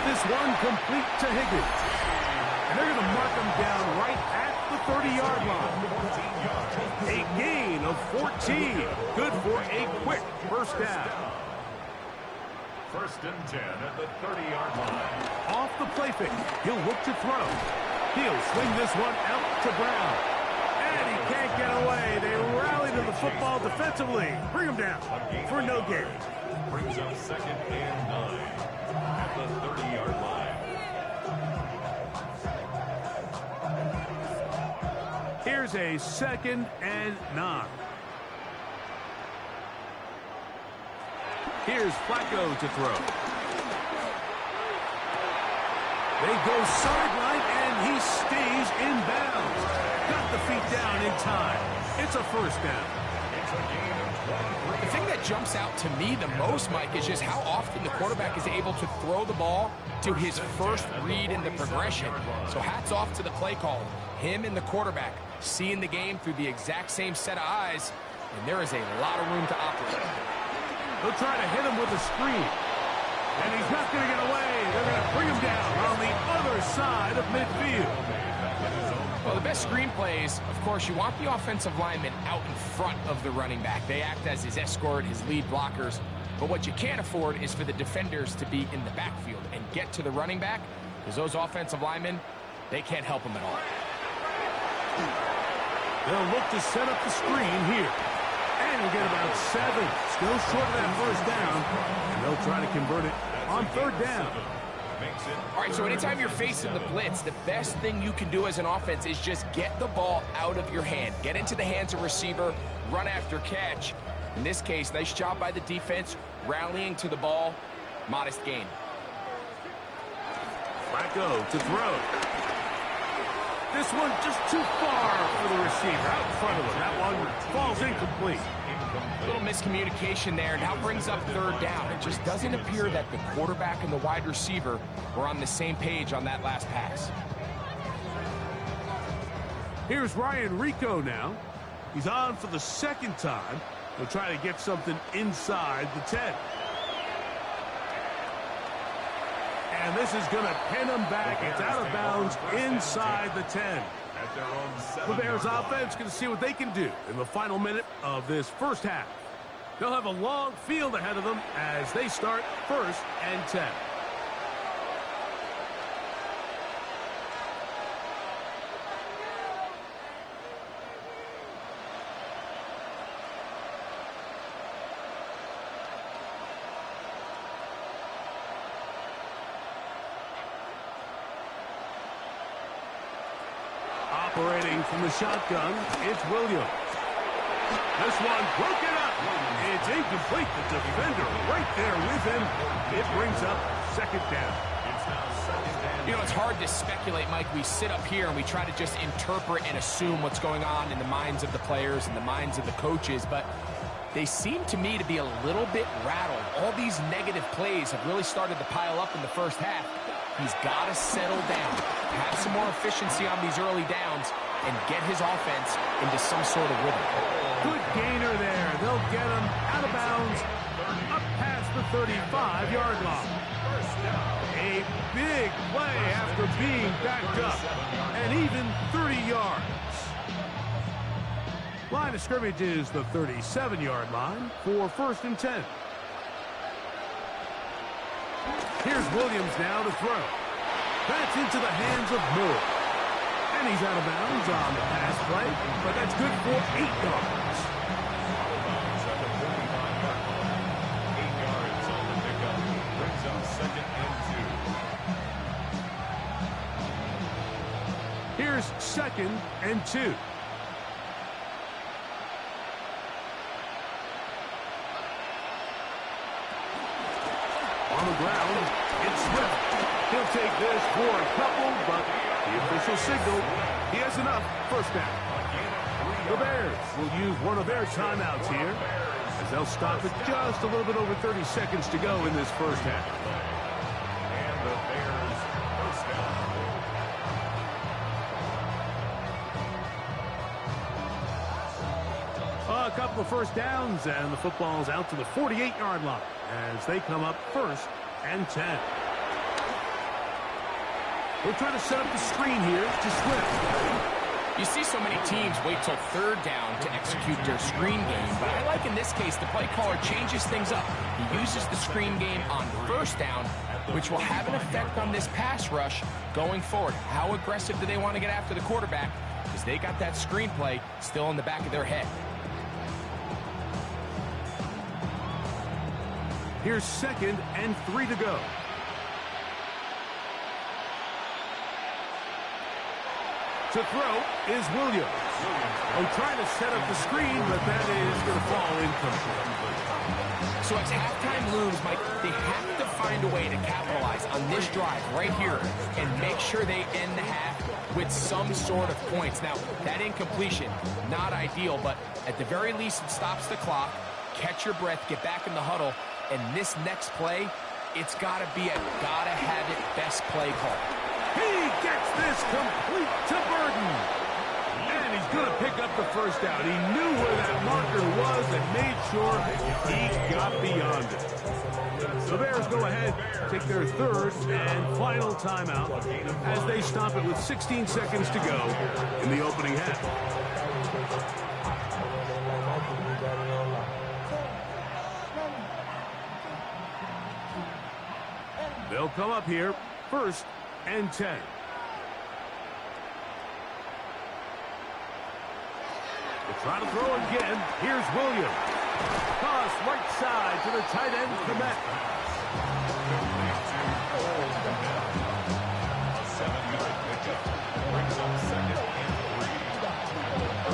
This one complete to Higgins. And they're going to mark him down right at the 30-yard line. A gain of 14. Good for a quick first down. 1st and 10 at the 30-yard line. Off the play fake, he'll look to throw. He'll swing this one out to Brown. And he can't get away. They rally to the football defensively. Bring him down for no gain. Brings up 2nd and 9 at the 30-yard line. Here's a 2nd and 9. Here's Flacco to throw. They go sideline, and he stays in bounds. Got the feet down in time. It's a first down. It's a gain of 12. The thing that what jumps out to me the most, Mike, is just how often the quarterback is able to throw the ball to his first read in the progression. So hats off to the play caller. Him and the quarterback seeing the game through the exact same set of eyes, and there is a lot of room to operate. They'll try to hit him with a screen. And he's not going to get away. They're going to bring him down on the other side of midfield. Well, the best screen plays, of course, you want the offensive lineman out in front of the running back. They act as his escort, his lead blockers. But what you can't afford is for the defenders to be in the backfield and get to the running back, because those offensive linemen, they can't help him at all. They'll look to set up the screen here. And he'll get about 7. Still short of that first down. And they'll try to convert it on third down. All right, so anytime you're facing the blitz, the best thing you can do as an offense is just get the ball out of your hand. Get into the hands of receiver, run after catch. In this case, nice job by the defense, rallying to the ball. Modest gain. Flacco to throw. This one just too far for the receiver out in front of him. That one falls incomplete. A little miscommunication there. Now brings up third down. It just doesn't appear that the quarterback and the wide receiver were on the same page on that last pass. Here's Ryan Rico now. He's on for the second time. He'll try to get something inside the 10. And this is going to pin him back. It's out of bounds inside the 10. The Bears offense going to see what they can do in the final minute of this first half. They'll have a long field ahead of them as they start 1st and 10. Operating from the shotgun, it's Williams. This one broken up. It's incomplete. The defender right there with him. It brings up second down. You know, it's hard to speculate, Mike. We sit up here and we try to just interpret and assume what's going on in the minds of the players and the minds of the coaches, but they seem to me to be a little bit rattled. All these negative plays have really started to pile up in the first half. He's got to settle down, have some more efficiency on these early downs, and get his offense into some sort of rhythm. Good gainer there. They'll get him out of bounds, up past the 35-yard line. A big play after being backed up, and even 30 yards. Line of scrimmage is the 37-yard line for 1st and 10. Here's Williams now to throw. That's into the hands of Moore. And he's out of bounds on the pass play, but that's good for 8 yards. 8 yards on the pickup. Brings up 2nd and 2. Here's 2nd and 2. On the ground, it's Swift. He'll take this for a couple, but the official signal, he has enough. First down. The Bears will use one of their timeouts here as they'll stop with just a little bit over 30 seconds to go in this first half. And the Bears first down. A couple of first downs, and the football's out to the 48-yard line as they come up 1st and 10. We'll try to set up the screen here to Swift. You see so many teams wait till third down to execute their screen game, but I like in this case the play caller changes things up. He uses the screen game on first down, which will have an effect on this pass rush going forward. How aggressive do they want to get after the quarterback? Because they got that screenplay still in the back of their head. Here's 2nd and 3 to go. To throw is Williams. Oh, trying to set up the screen, but that is going to fall incomplete. So as halftime looms, Mike, they have to find a way to capitalize on this drive right here and make sure they end the half with some sort of points. Now, that incompletion, not ideal, but at the very least it stops the clock. catch your breath, get back in the huddle, and this next play, it's got to be a gotta-have-it best play call. He gets this complete to Burden. And he's going to pick up the first down. He knew where that marker was and made sure he got beyond it. The Bears go ahead, take their third and final timeout as they stop it with 16 seconds to go in the opening half. They'll come up here, 1st and 10. They'll try to throw again. Here's Williams. Toss right side to the tight end, Komet. A 7-yard pickup brings up 2nd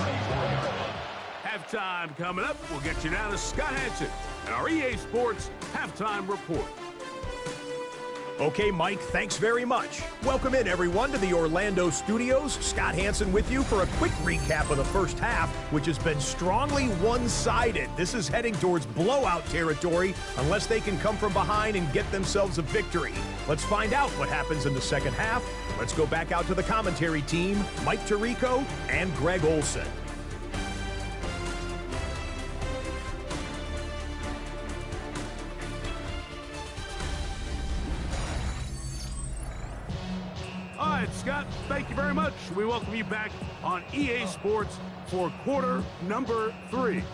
and 3. Halftime coming up. We'll get you now to Scott Hansen and our EA Sports Halftime Report. Okay, Mike, thanks very much. Welcome in, everyone, to the Orlando studios. Scott Hansen with you for a quick recap of the first half, which has been strongly one-sided. This is heading towards blowout territory unless they can come from behind and get themselves a victory. Let's find out what happens in the second half. Let's go back out to the commentary team, Mike Tirico and Greg Olson. All right, Scott, thank you very much. We welcome you back on EA Sports for quarter number 3.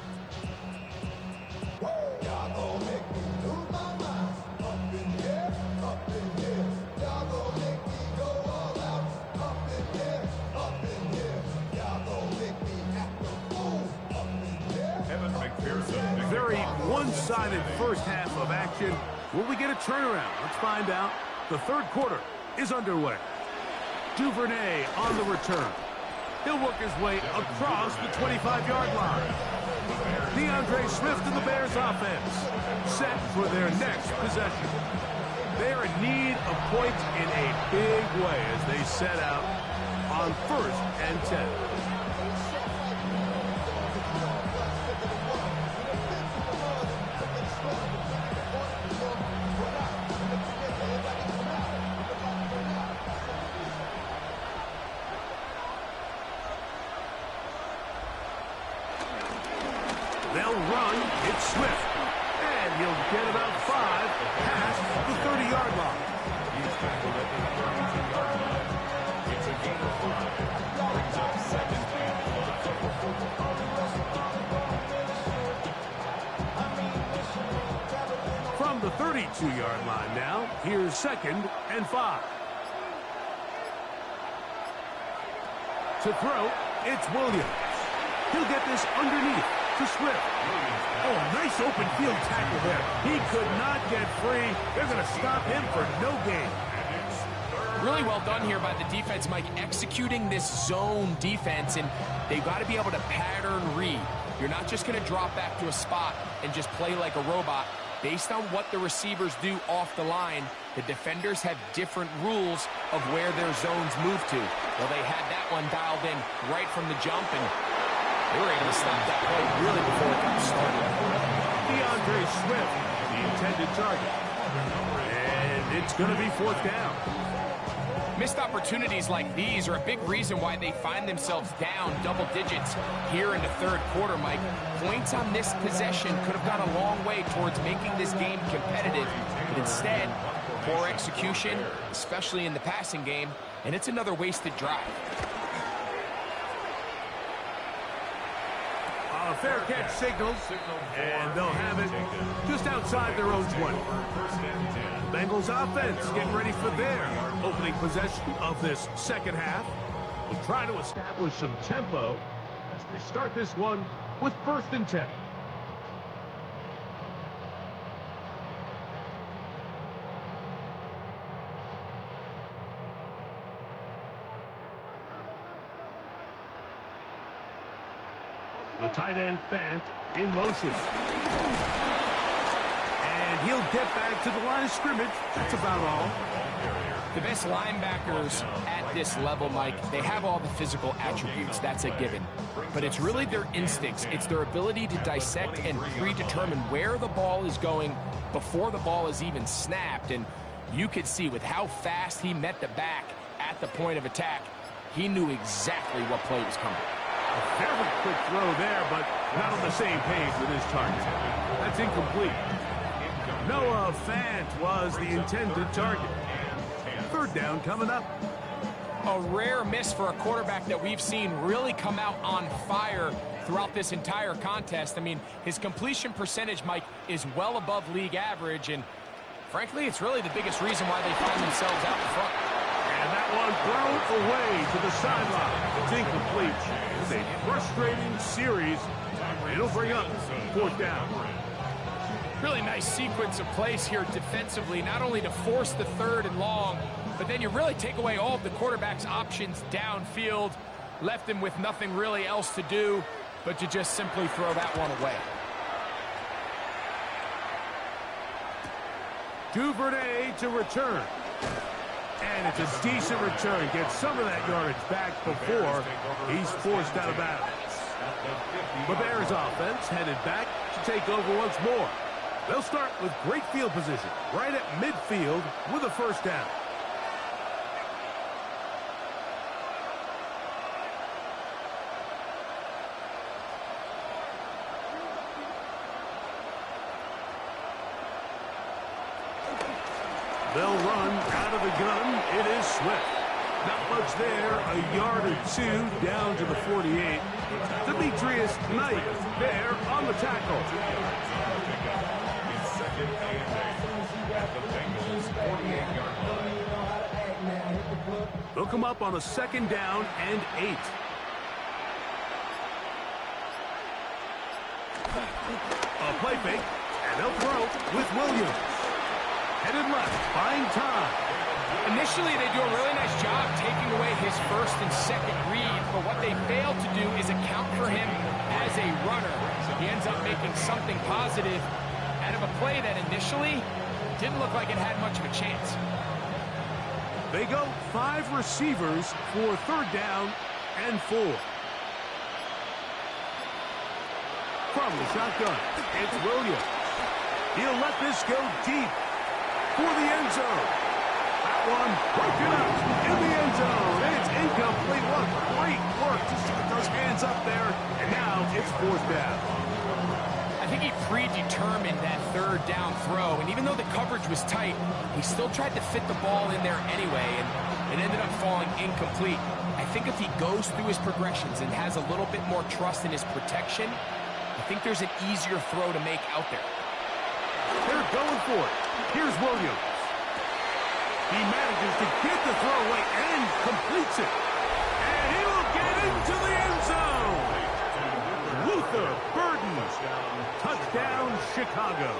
Very one-sided first half of action. Will we get a turnaround? Let's find out. The third quarter is underway. Duvernay on the return. He'll work his way across the 25-yard line. DeAndre Swift and the Bears offense set for their next possession. They're in need of points in a big way as they set out on 1st and 10. They'll run. It's Swift. And he'll get about 5 past the 30-yard line. He's tackled at the 32-yard line. It's a gain of 5. Brings up 2nd and 5. From the 32-yard line now, here's 2nd and 5. To throw, it's Williams. He'll get this underneath to Swift. Oh, nice open field tackle there. He could not get free. They're going to stop him for no gain. Really well done here by the defense, Mike, executing this zone defense, and they've got to be able to pattern read. You're not just going to drop back to a spot and just play like a robot. Based on what the receivers do off the line, the defenders have different rules of where their zones move to. Well, they had that one dialed in right from the jump, and they were able to stop that play really before it got started. DeAndre Swift, the intended target. And it's going to be 4th down. Missed opportunities like these are a big reason why they find themselves down double digits here in the third quarter, Mike. Points on this possession could have gone a long way towards making this game competitive, but instead, poor execution, especially in the passing game, and it's another wasted drive. A fair catch signals, and they'll have it just outside their own 20. The Bengals offense getting ready for their opening possession of this second half. We'll try to establish some tempo as they start this one with 1st and 10. The tight end Fant in motion. And he'll get back to the line of scrimmage. That's about all. The best linebackers at this level, Mike, they have all the physical attributes. That's a given. But it's really their instincts. It's their ability to dissect and predetermine where the ball is going before the ball is even snapped. And you could see with how fast he met the back at the point of attack, he knew exactly what play was coming. A fairly quick throw there, but not on the same page with his target. That's incomplete. Noah Fant was the intended target. Third down coming up. A rare miss for a quarterback that we've seen really come out on fire throughout this entire contest. I mean, his completion percentage, Mike, is well above league average, and frankly, it's really the biggest reason why they find themselves out in front. And that one thrown away to the sideline. It's incomplete. It's a frustrating series. It'll bring up fourth down. Really nice sequence of plays here defensively, not only to force the third and long, but then you really take away all of the quarterback's options downfield, left him with nothing really else to do but to just simply throw that one away. Duvernay to return. And it's a decent return. Gets some of that yardage back before he's forced out of bounds. The Bears offense headed back to take over once more. They'll start with great field position right at midfield with a first down. They'll run out of the gun. It is Swift. Not much there. A yard or two down to the 48. Demetrius Knight there on the tackle. It's second and 8 at the Bengals' 48-yard line. They'll come up on a second down and 8. A play fake, and they'll throw with Williams. Headed left, buying time. Initially, they do a really nice job taking away his first and second read, but what they fail to do is account for him as a runner. He ends up making something positive out of a play that initially didn't look like it had much of a chance. They go 5 receivers for third down and 4. From the shotgun, it's Williams. He'll let this go deep for the end zone. That one broken up in the end zone. It's incomplete. What great work to get those hands up there. And now it's fourth down. I think he predetermined that third down throw, and even though the coverage was tight, he still tried to fit the ball in there anyway, and it ended up falling incomplete. I think if he goes through his progressions and has a little bit more trust in his protection, I think there's an easier throw to make out there. They're going for it. Here's Williams. He manages to get the throw away and completes it. And he will get into the end zone. Luther Burden. Touchdown, Chicago.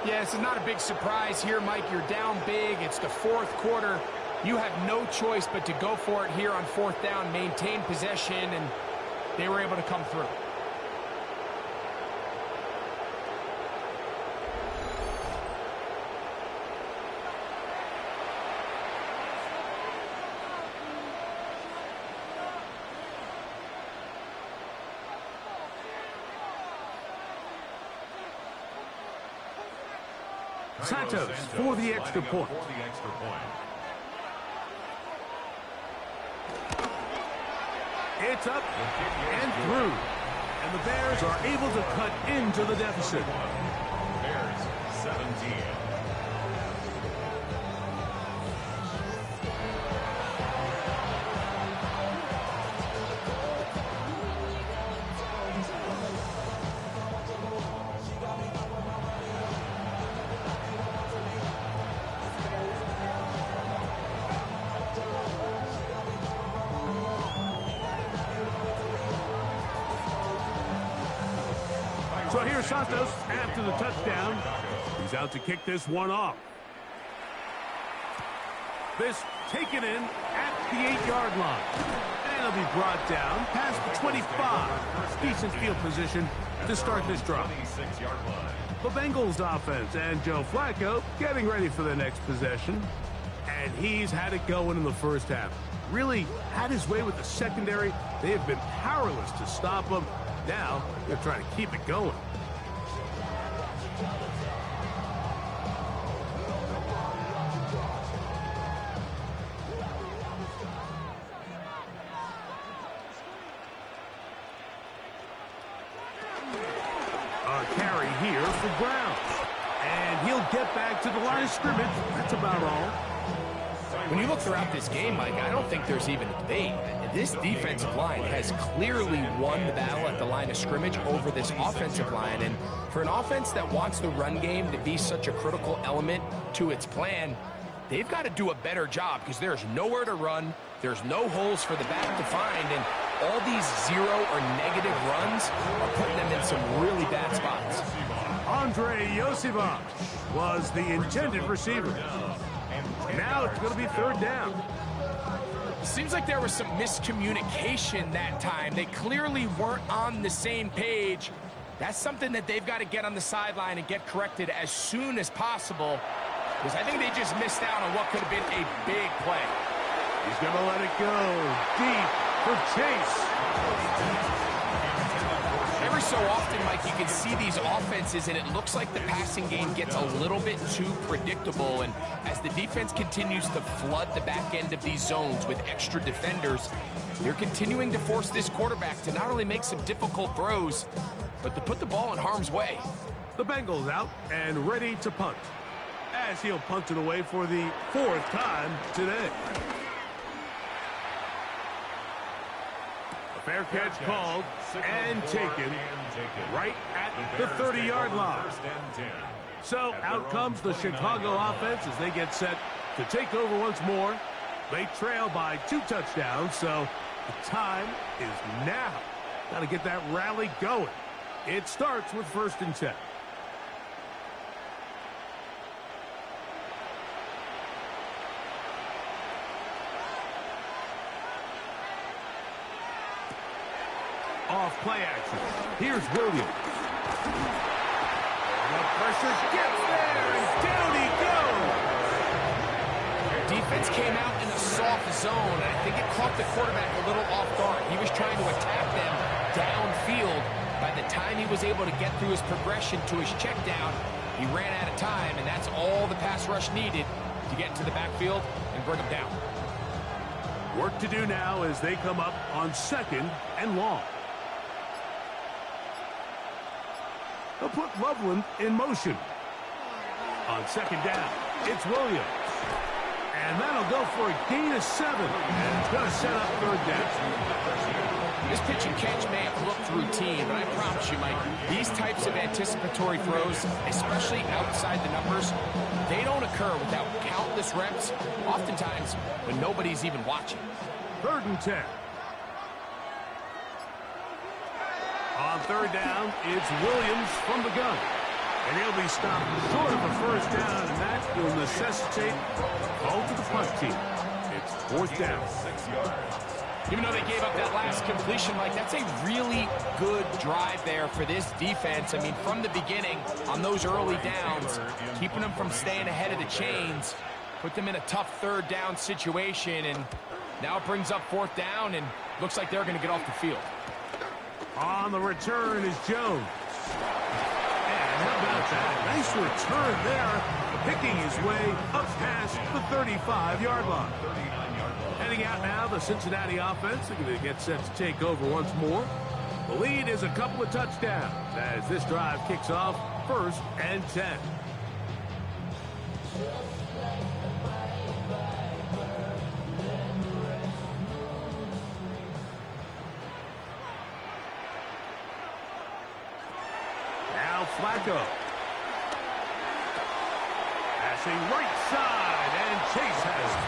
Yeah, this is not a big surprise here, Mike. You're down big. It's the fourth quarter. You have no choice but to go for it here on fourth down, maintain possession, and they were able to come through. Santos for the extra point. It's up and through. And the Bears are able to cut into the deficit. Bears 17. So here's Santos after the touchdown. He's out to kick this one off. This taken in at the 8-yard line. And it'll be brought down past the 25. Decent field position to start this drive. 26-yard line. The Bengals offense and Joe Flacco getting ready for the next possession. And he's had it going in the first half. Really had his way with the secondary. They have been powerless to stop him. Now they're trying to keep it going. A carry here for Brown. And he'll get back to the line of scrimmage. That's about all. When you look throughout this game, Mike, I don't think there's even a debate. This defensive line has clearly won the battle at the line of scrimmage over this offensive line. And for an offense that wants the run game to be such a critical element to its plan, they've got to do a better job because there's nowhere to run. There's no holes for the back to find. And all these zero or negative runs are putting them in some really bad spots. Andre Yosivach was the intended receiver. Now it's going to be third down. Seems like there was some miscommunication that time. They clearly weren't on the same page. That's something that they've got to get on the sideline and get corrected as soon as possible, because I think they just missed out on what could have been a big play. He's going to let it go deep for Chase. Every so often, Mike, you can see these offenses, and it looks like the passing game gets a little bit too predictable. And as the defense continues to flood the back end of these zones with extra defenders, they're continuing to force this quarterback to not only make some difficult throws, but to put the ball in harm's way. The Bengals out and ready to punt, as he'll punt it away for the fourth time today. Fair catch called and taken right at the 30-yard line. So out comes the Chicago offense as they get set to take over once more. They trail by 2 touchdowns, so the time is now. Got to get that rally going. It starts with 1st and 10. Off play action. Here's Williams. The pressure gets there, and down he goes. Defense came out in a soft zone, and I think it caught the quarterback a little off guard. He was trying to attack them downfield. By the time he was able to get through his progression to his check down, he ran out of time, and that's all the pass rush needed to get into the backfield and bring him down. Work to do now as they come up on 2nd and long. They'll put Loveland in motion. On 2nd down, it's Williams. And that'll go for a gain of 7. And it's going to set up 3rd down. This pitch and catch may have looked routine, but I promise you, Mike, these types of anticipatory throws, especially outside the numbers, they don't occur without countless reps, oftentimes when nobody's even watching. 3rd and 10. On 3rd down, it's Williams from the gun. And he'll be stopped short of a 1st down, and that will necessitate a call to the punt team. It's 4th down. 6 yards. Even though they gave up that last completion, Mike, that's a really good drive there for this defense. I mean, from the beginning, on those early downs, keeping them from staying ahead of the chains, put them in a tough 3rd down situation, and now it brings up 4th down, and looks like they're going to get off the field. On the return is Jones. And how about that? Nice return there, picking his way up past the 35-yard line. Heading out now, the Cincinnati offense are going to get set to take over once more. The lead is a couple of touchdowns as this drive kicks off 1st and 10. Flacco. Passing right side, and Chase has it.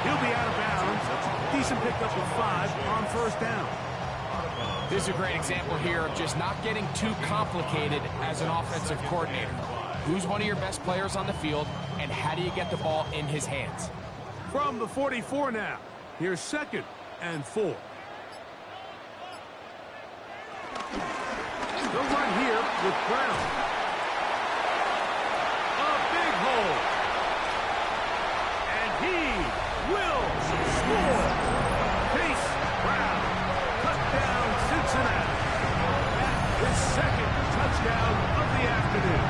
He'll be out of bounds. Decent pickup of 5 on 1st down. This is a great example here of just not getting too complicated as an offensive coordinator. Who's one of your best players on the field, and how do you get the ball in his hands? From the 44 now, here's 2nd and 4. They'll run here with Brown. A big hole. And he will score. Chase Brown. Touchdown, Cincinnati. His second touchdown of the afternoon.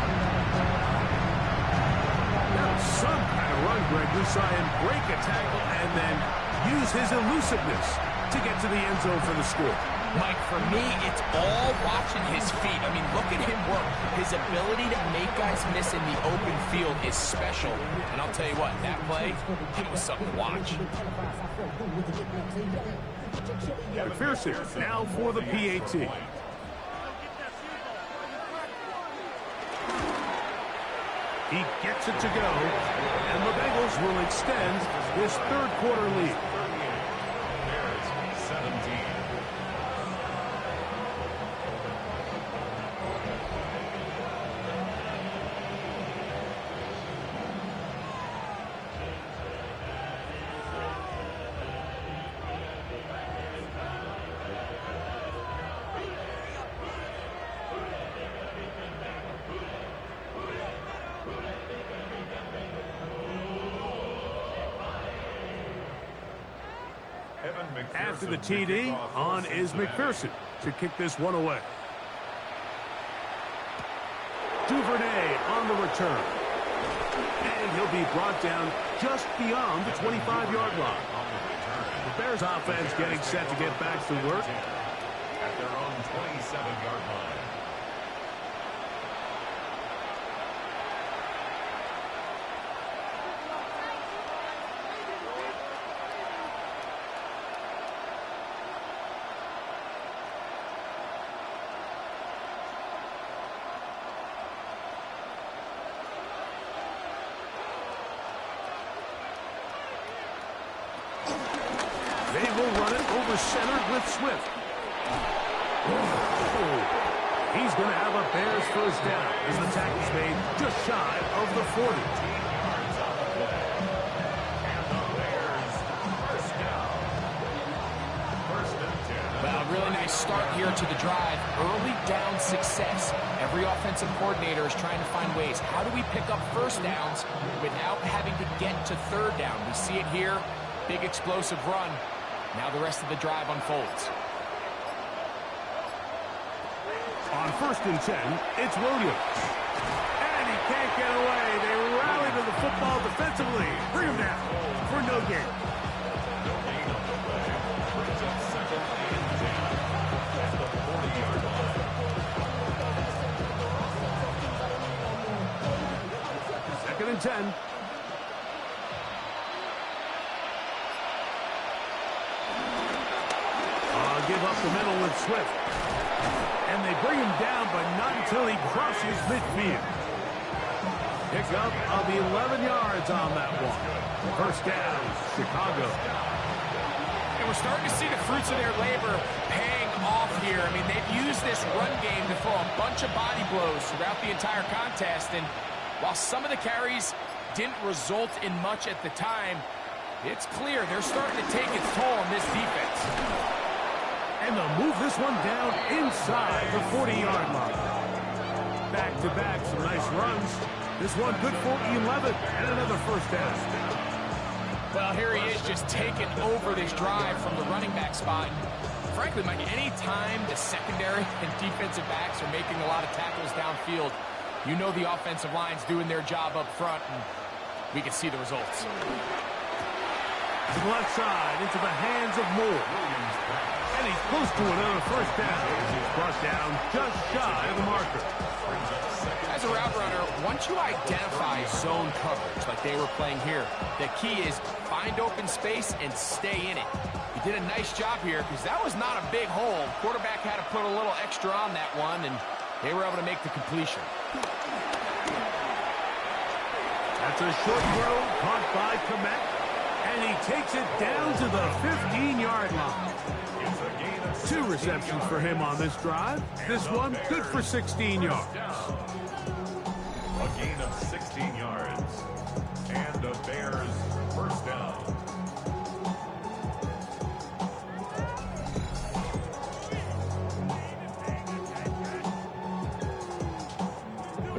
That was some kind of run, Greg. We saw him break a tackle and then use his elusiveness to get to the end zone for the score. Mike, for me, it's all watching his feet. I mean, look at him work. His ability to make guys miss in the open field is special. And I'll tell you what, that play, it was something to watch. McPherson now for the PAT. He gets it to go, and the Bengals will extend this third quarter lead. Bears 17. After the TD, on is McPherson to kick this one away. Duvernay on the return. And he'll be brought down just beyond the 25-yard line. The Bears offense getting set to get back to work. At their own 27-yard line. They will run it over center with Swift. Oh, he's going to have a Bears first down as the tackle's made just shy of the 40. Well, really nice start here to the drive. Early down success. Every offensive coordinator is trying to find ways. How do we pick up first downs without having to get to third down? We see it here. Big explosive run. Now the rest of the drive unfolds. On 1st and 10, it's Williams. And he can't get away. They rally to the football defensively. Bring him down for no gain. No gain on the way. Brings up 2nd and 10 at the 40-yard line. 2nd and 10. Give up the middle with Swift. And they bring him down, but not until he crosses midfield. Pick up of 11 yards on that one. First down, Chicago. And we're starting to see the fruits of their labor paying off here. I mean, they've used this run game to throw a bunch of body blows throughout the entire contest. And while some of the carries didn't result in much at the time, it's clear they're starting to take its toll on this defense. And they'll move this one down inside the 40-yard line. Back-to-back, some nice runs. This one good for 11 and another first down. Well, here he is just taking over this drive from the running back spot. Frankly, Mike, any time the secondary and defensive backs are making a lot of tackles downfield, you know the offensive line's doing their job up front, and we can see the results. To the left side, into the hands of Moore. And he's close to another first down. He's brought down just shy of the marker. As a route runner, once you identify zone coverage like they were playing here, the key is find open space and stay in it. He did a nice job here because that was not a big hole. Quarterback had to put a little extra on that one, and they were able to make the completion. That's a short throw caught by Komet, and he takes it down to the 15-yard line. 2 receptions for him on this drive. This one good for 16 yards. A gain of 16 yards. And the Bears first down.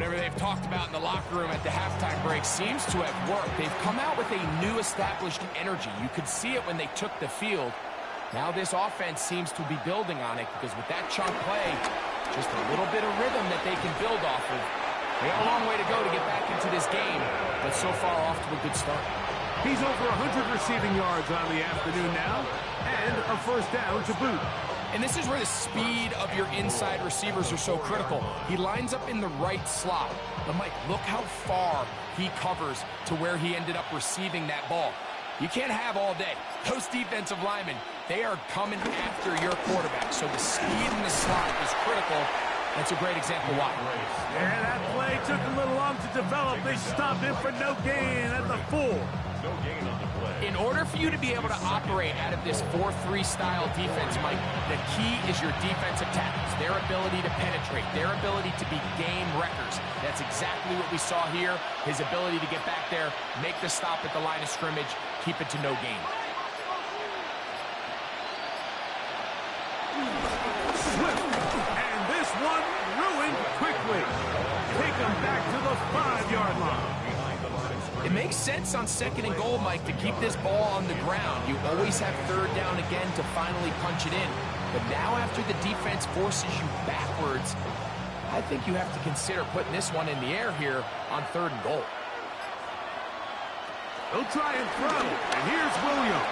Whatever they've talked about in the locker room at the halftime break seems to have worked. They've come out with a new established energy. You could see it when they took the field. Now this offense seems to be building on it because with that chunk play, just a little bit of rhythm that they can build off of. They have a long way to go to get back into this game, but so far off to a good start. He's over 100 receiving yards on the afternoon now, and a first down to boot. And this is where the speed of your inside receivers are so critical. He lines up in the right slot. But, Mike, look how far he covers to where he ended up receiving that ball. You can't have all day. Those defensive linemen, they are coming after your quarterback. So the speed in the slot is critical. That's a great example why. And that play took a little long to develop. They stopped him for no gain at the 4. No gain on the play. In order for you to be able to operate out of this 4-3 style defense, Mike, the key is your defensive tackles, their ability to penetrate, their ability to be game wreckers. That's exactly what we saw here. His ability to get back there, make the stop at the line of scrimmage, keep it to no gain. Swift. And this one ruined quickly. Take him back to the 5-yard line. It makes sense on 2nd and goal, Mike, to keep this ball on the ground. You always have 3rd down again to finally punch it in. But now after the defense forces you backwards, I think you have to consider putting this one in the air here on 3rd and goal. They'll try and throw. And here's Williams.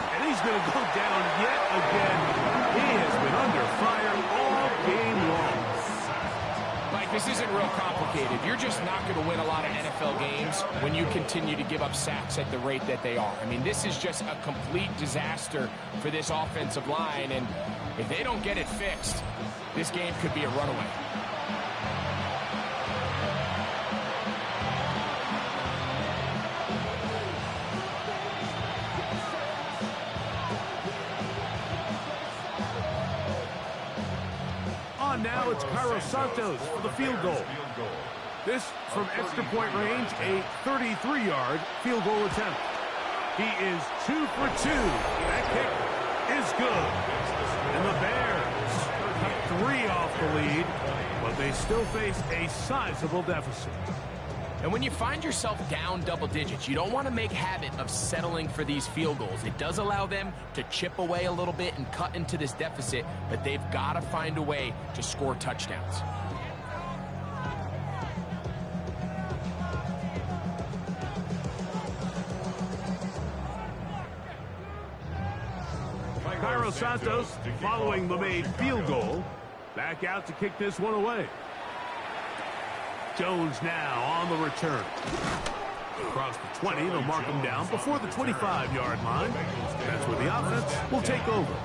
And he's going to go down yet again. He has been under fire all game long. Mike, this isn't real complicated. You're just not going to win a lot of NFL games when you continue to give up sacks at the rate that they are. I mean, this is just a complete disaster for this offensive line, and if they don't get it fixed, this game could be a runaway. Now it's Cairo Santos for the field goal. This from extra point range, a 33-yard field goal attempt. He is 2 for 2. That kick is good. And the Bears cut 3 off the lead, but they still face a sizable deficit. And when you find yourself down double digits, you don't want to make habit of settling for these field goals. It does allow them to chip away a little bit and cut into this deficit, but they've got to find a way to score touchdowns. Cairo Santos, following the made field goal, back out to kick this one away. Jones now on the return. Across the 20, they'll mark him down before the 25-yard line. That's where the offense will take over.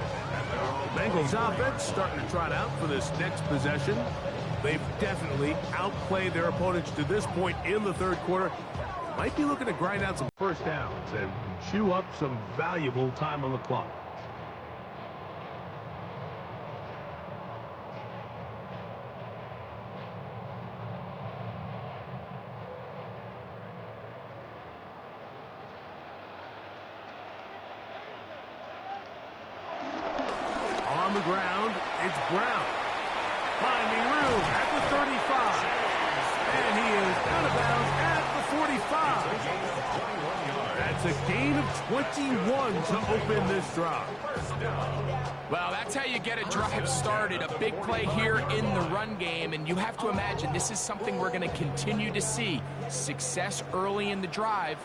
Bengals offense starting to trot out for this next possession. They've definitely outplayed their opponents to this point in the 3rd quarter. Might be looking to grind out some first downs and chew up some valuable time on the clock. On the ground, it's Brown. Finding room at the 35. And he is out of bounds at the 45. That's a gain of 21 to open this drive. Well, that's how you get a drive started. A big play here in the run game, and you have to imagine this is something we're going to continue to see. Success early in the drive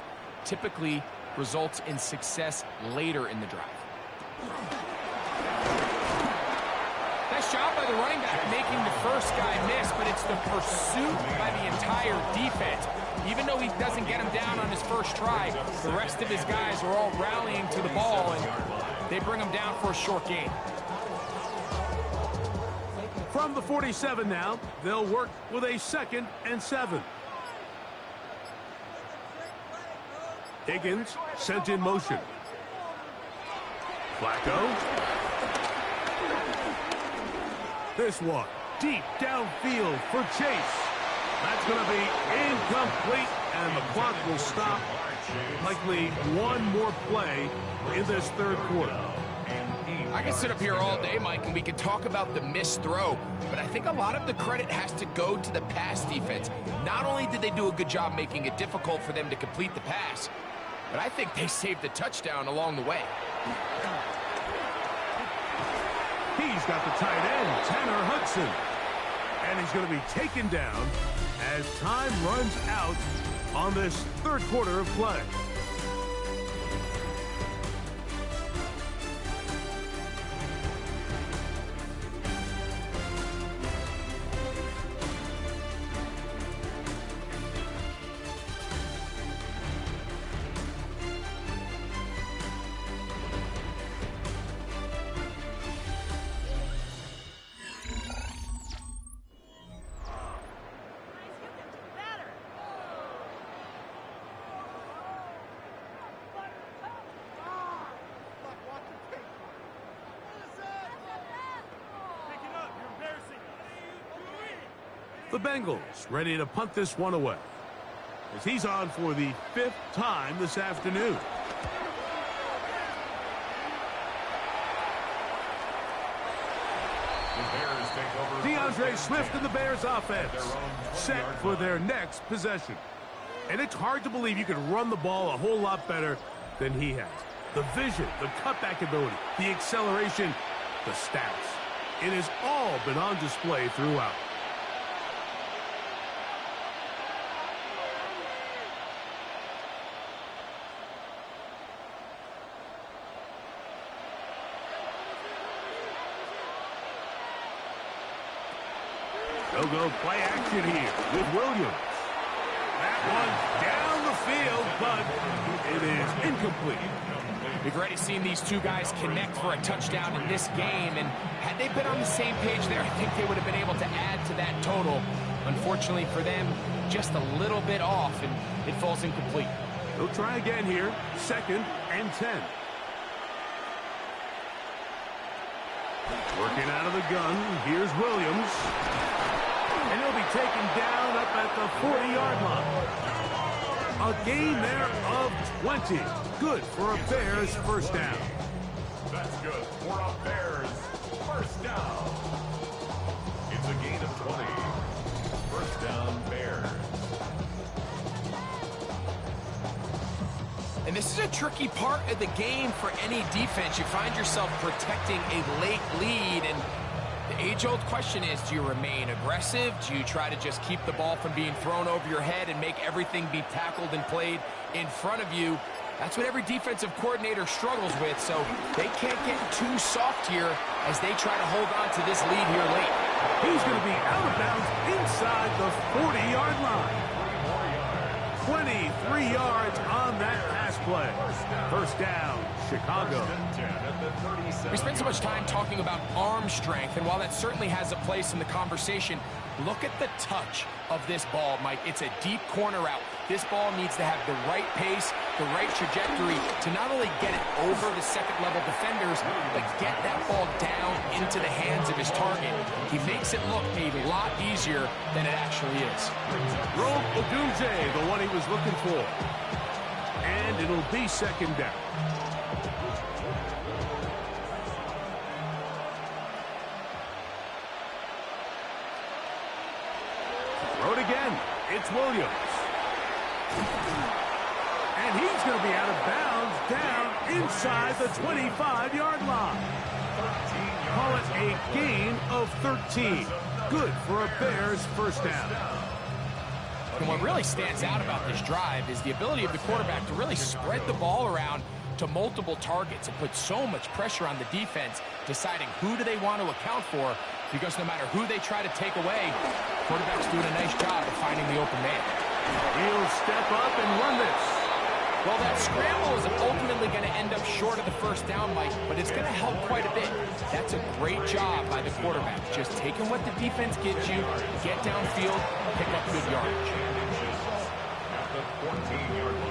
typically results in success later in the drive. Nice job by the running back making the first guy miss, but it's the pursuit by the entire defense. Even though he doesn't get him down on his first try, the rest of his guys are all rallying to the ball, and they bring him down for a short gain. From the 47 now, they'll work with a 2nd and 7. Higgins sent in motion. Flacco. This one, deep downfield for Chase. That's going to be incomplete, and the clock will stop. Likely one more play in this 3rd quarter. I can sit up here all day, Mike, and we can talk about the missed throw, but I think a lot of the credit has to go to the pass defense. Not only did they do a good job making it difficult for them to complete the pass, but I think they saved the touchdown along the way. He's got the tight end, Tanner Hudson. And he's going to be taken down as time runs out on this third quarter of play. The Bengals ready to punt this one away, as he's on for the 5th time this afternoon. DeAndre Swift and the Bears offense set for their next possession. And it's hard to believe you can run the ball a whole lot better than he has. The vision, the cutback ability, the acceleration, the stats. It has all been on display throughout. They'll go play action here with Williams. That one's down the field, but it is incomplete. We've already seen these two guys connect for a touchdown in this game, and had they been on the same page there, I think they would have been able to add to that total. Unfortunately for them, just a little bit off, and it falls incomplete. They'll try again here, 2nd and 10. Working out of the gun, here's Williams. And he'll be taken down up at the 40-yard line. A gain there of 20. Good for a Bears first down. That's good for a Bears first down. It's a gain of 20. First down, Bears. And this is a tricky part of the game for any defense. You find yourself protecting a late lead, and the age-old question is, do you remain aggressive? Do you try to just keep the ball from being thrown over your head and make everything be tackled and played in front of you? That's what every defensive coordinator struggles with, so they can't get too soft here as they try to hold on to this lead here late. He's going to be out of bounds inside the 40-yard line. 23 yards on that pass play. First down, Chicago. We spend so much time talking about arm strength, and while that certainly has a place in the conversation, look at the touch of this ball, Mike. It's a deep corner route. This ball needs to have the right pace, the right trajectory to not only get it over the second-level defenders, but get that ball down into the hands of his target. He makes it look a lot easier than it actually is. Rome Odunze, the one he was looking for. And it'll be 2nd down. Throw it again. It's Williams. And he's going to be out of bounds down inside the 25-yard line. Call it a gain of 13. Good for a Bears first down. And what really stands out about this drive is the ability of the quarterback to really spread the ball around to multiple targets and put so much pressure on the defense, deciding who do they want to account for, because no matter who they try to take away, quarterback's doing a nice job of finding the open man. He'll step up and run this. Well, that scramble is ultimately going to end up short of the first down, Mike, but it's going to help quite a bit. That's a great job by the quarterback, just taking what the defense gives you, get downfield, pick up good yardage.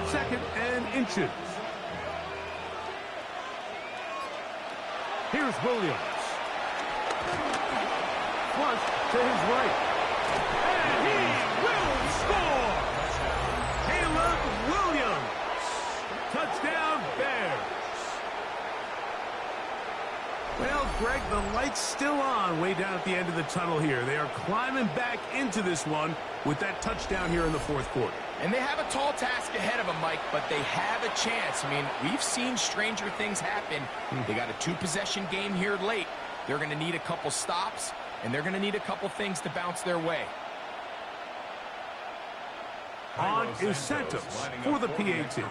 2nd and inches. Here's Williams. Flush to his right. And he will score! Caleb Williams. Touchdown, Bears. It's still on way down at the end of the tunnel here. They are climbing back into this one with that touchdown here in the fourth quarter. And they have a tall task ahead of them, Mike, but they have a chance. I mean, we've seen stranger things happen. They got a 2-possession game here late. They're going to need a couple stops, and they're going to need a couple things to bounce their way. On is Santos for the PAT.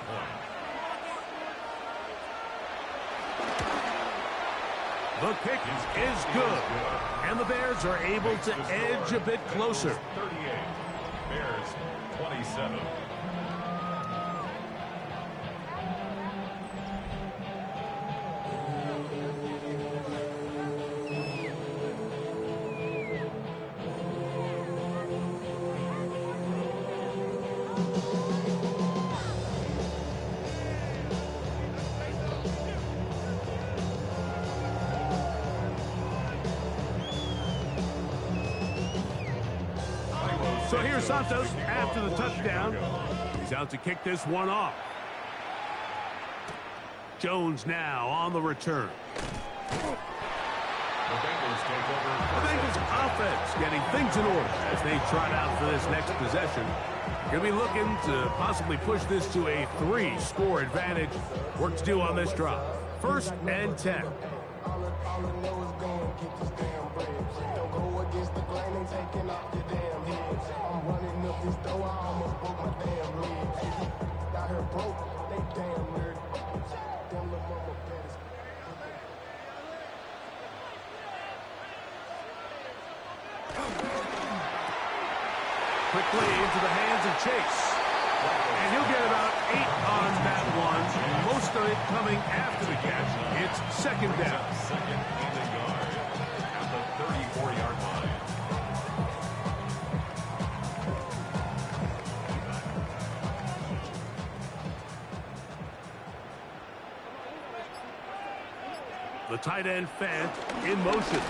The kick is good, and the Bears are able to edge a bit closer. 38, Bears 27. So here's Santos after the touchdown. He's out to kick this one off. Jones now on the return. The Bengals take over. The Bengals offense getting things in order as they trot out for this next possession. Going to be looking to possibly push this to a 3-score advantage. Work to do on this drive. 1st and 10. All I know is go and get this damn bread. Don't go against the grain and taking off your damn head. I'm running up this door, I almost broke my damn leg. Got her broke, they damn nerd. Damn little mama better. Quickly into the hands of Chase. And he'll get about 8 on that one. Most of it coming after the catch. It's 2nd down. Second and a yard at the 34-yard line. The tight end Fant in motion.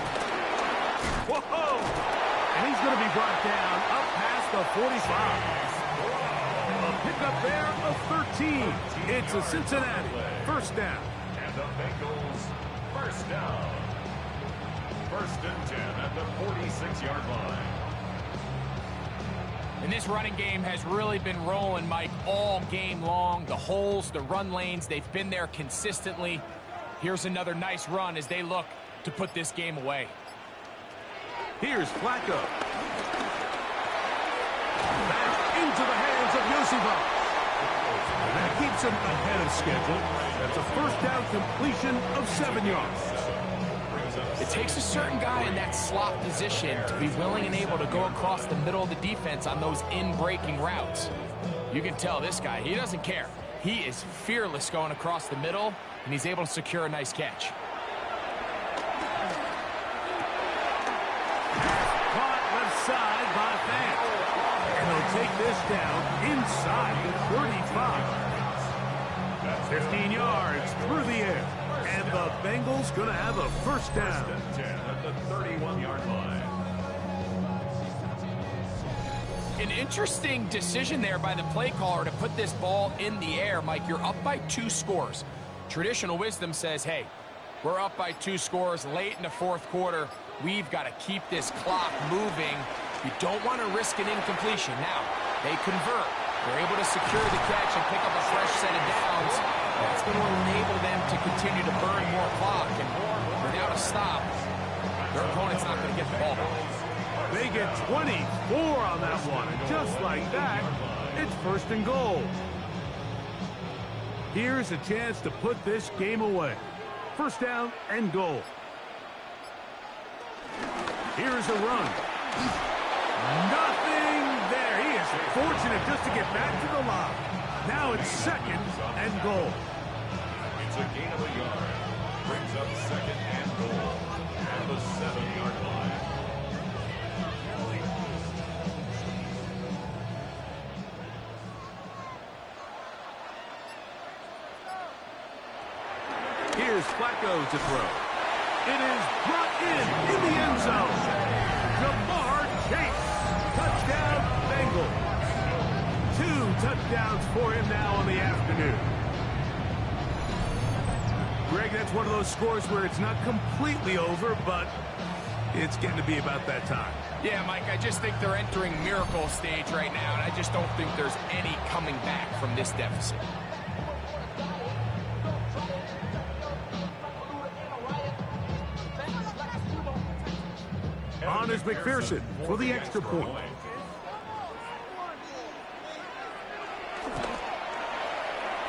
Whoa! And he's going to be brought down up past the 45. A pickup there of 13. It's a Cincinnati 1st down. And the Bengals first down. 1st and 10 at the 46-yard line. And this running game has really been rolling, Mike, all game long. The holes, the run lanes, they've been there consistently. Here's another nice run as they look to put this game away. Here's Flacco. Back into the hands of Yosifov. That keeps him ahead of schedule. That's a 1st down completion of 7 yards. It takes a certain guy in that slot position to be willing and able to go across the middle of the defense on those in-breaking routes. You can tell this guy, he doesn't care. He is fearless going across the middle, and he's able to secure a nice catch. Caught left side by Fant. And they'll take this down inside the 35. 15 yards through the air. And the Bengals going to have a 1st down. 1st and 10 at the 31-yard line. An interesting decision there by the play caller to put this ball in the air. Mike, you're up by 2 scores. Traditional wisdom says, hey, we're up by 2 scores late in the 4th quarter. We've got to keep this clock moving. You don't want to risk an incompletion. Now, they convert. They're able to secure the catch and pick up a fresh set of downs. That's going to enable them to continue to burn more clock. And without a stop, their opponent's not going to get the ball back. They get 24 on that one. And just like that, it's 1st and goal. Here's a chance to put this game away. 1st down and goal. Here's a run. Nothing there. He is fortunate just to get back to the line. Now it's 2nd and goal. It's a gain of a yard. Brings up 2nd and goal at the 7-yard line. Here's Flacco to throw. It is brought in the end zone. Jamar Chase. Touchdown, Bengals. 2 touchdowns for him now on the afternoon. Greg, that's one of those scores where it's not completely over, but it's getting to be about that time. Yeah, Mike, I just think they're entering miracle stage right now, and I just don't think there's any coming back from this deficit. On is McPherson for the extra point.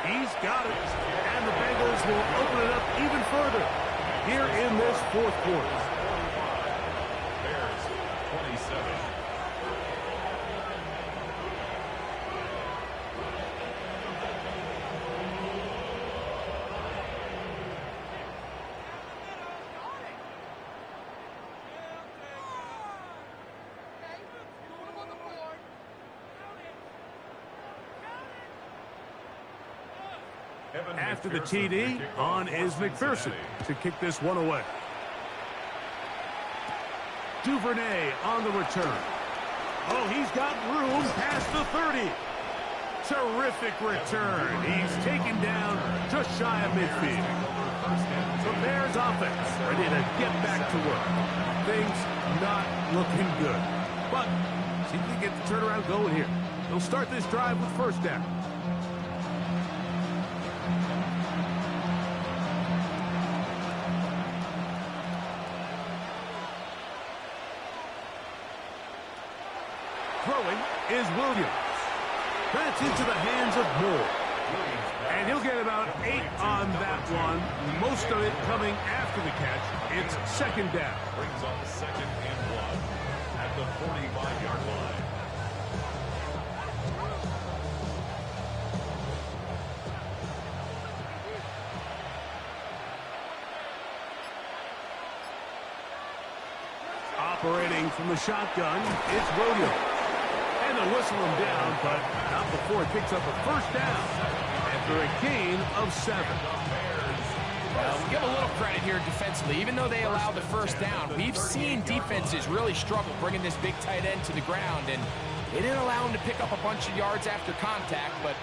He's got it, and the Bengals will open it up even further here in this fourth quarter. Bears 27. After the TD, on is McPherson to kick this one away. Duvernay on the return. Oh, he's got room past the 30. Terrific return. He's taken down just shy of midfield. The Bears offense ready to get back to work. Things not looking good. But see if they can get the turnaround going here. They'll start this drive with first down. Throwing is Williams. That's into the hands of Moore. And he'll get about 8 on that one. Most of it coming after the catch. It's second down. Brings on second and 1 at the 45-yard line. Operating from the shotgun, it's Williams. And they'll whistle him down, but not before it picks up a first down after a gain of 7. Well, we give a little credit here defensively. Even though they allowed the first down, we've seen defenses really struggle bringing this big tight end to the ground, and they didn't allow him to pick up a bunch of yards after contact, but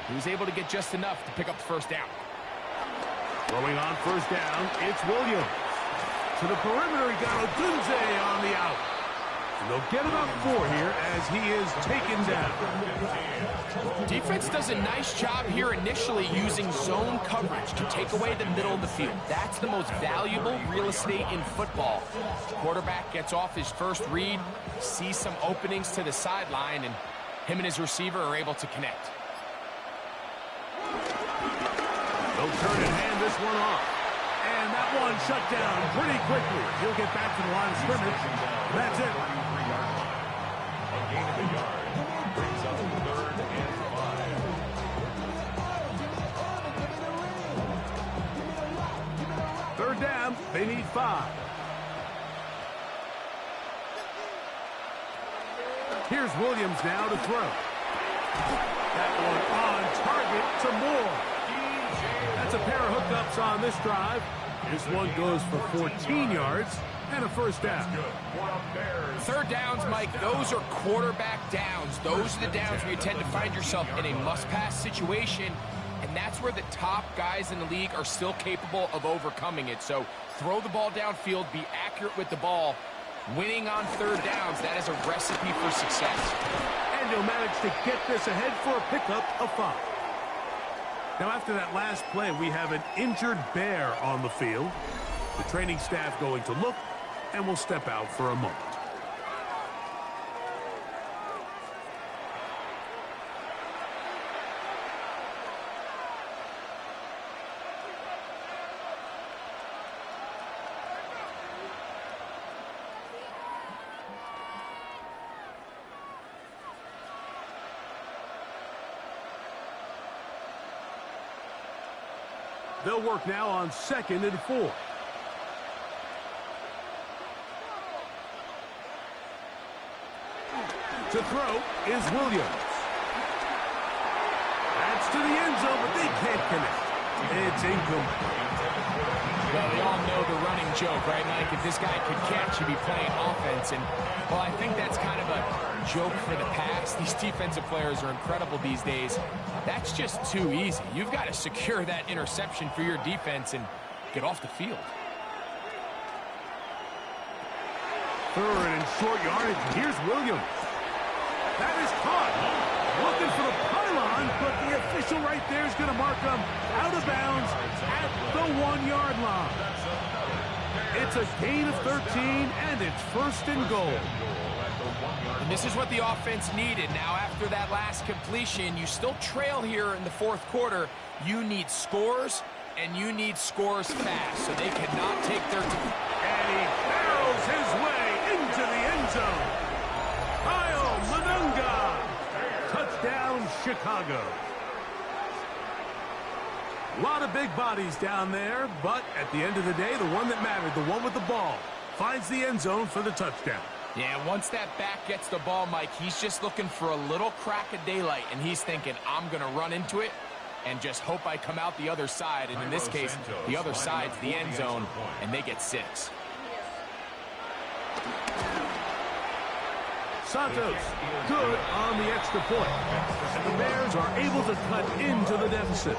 he was able to get just enough to pick up the first down. Throwing on first down, it's Williams. To the perimeter, he got Odunze on the out. And they'll get about 4 here as he is taken down. Defense does a nice job here initially using zone coverage to take away the middle of the field. That's the most valuable real estate in football. Quarterback gets off his first read, sees some openings to the sideline, and him and his receiver are able to connect. They'll turn and hand this one off. And that one shut down pretty quickly. He'll get back to the line of scrimmage. That's it. A gain of a yard. Brings up third and 5. Third down, they need 5. Here's Williams now to throw. That one on target to Moore. That's a pair of hookups on this drive. This one goes for 14 yards and a first down. Third downs, Mike, those are quarterback downs. Those are the downs where you tend to find yourself in a must-pass situation, and that's where the top guys in the league are still capable of overcoming it. So throw the ball downfield, be accurate with the ball. Winning on third downs, that is a recipe for success. And he'll manage to get this ahead for a pickup of 5. Now, after that last play, we have an injured Bear on the field. The training staff going to look, and will step out for a moment. They'll work now on 2nd and 4. To throw is Williams. That's to the end zone, but they can't connect. It's incomplete. Well, we all know the running joke, right, Mike? If this guy could catch, he'd be playing offense. And, well, I think that's kind of a joke for the past. These defensive players are incredible these days. That's just too easy. You've got to secure that interception for your defense and get off the field. Third and short yardage. Here's Williams. That is caught. Looking for the pylon, but the official right there is going to mark him out of bounds at the 1-yard line. It's a gain of 13, and it's first and goal. And this is what the offense needed. Now, after that last completion, you still trail here in the fourth quarter. You need scores, and you need scores fast, so they cannot take their time. And he barrels his way into the end zone. Kyle Manunga. Touchdown, Chicago. A lot of big bodies down there, but at the end of the day, the one that mattered, the one with the ball, finds the end zone for the touchdown. Yeah, once that back gets the ball, Mike, he's just looking for a little crack of daylight, and he's thinking, I'm going to run into it and just hope I come out the other side. And in this case, the other side's the end zone, and they get 6. Santos, good on the extra point. And the Bears are able to cut into the deficit.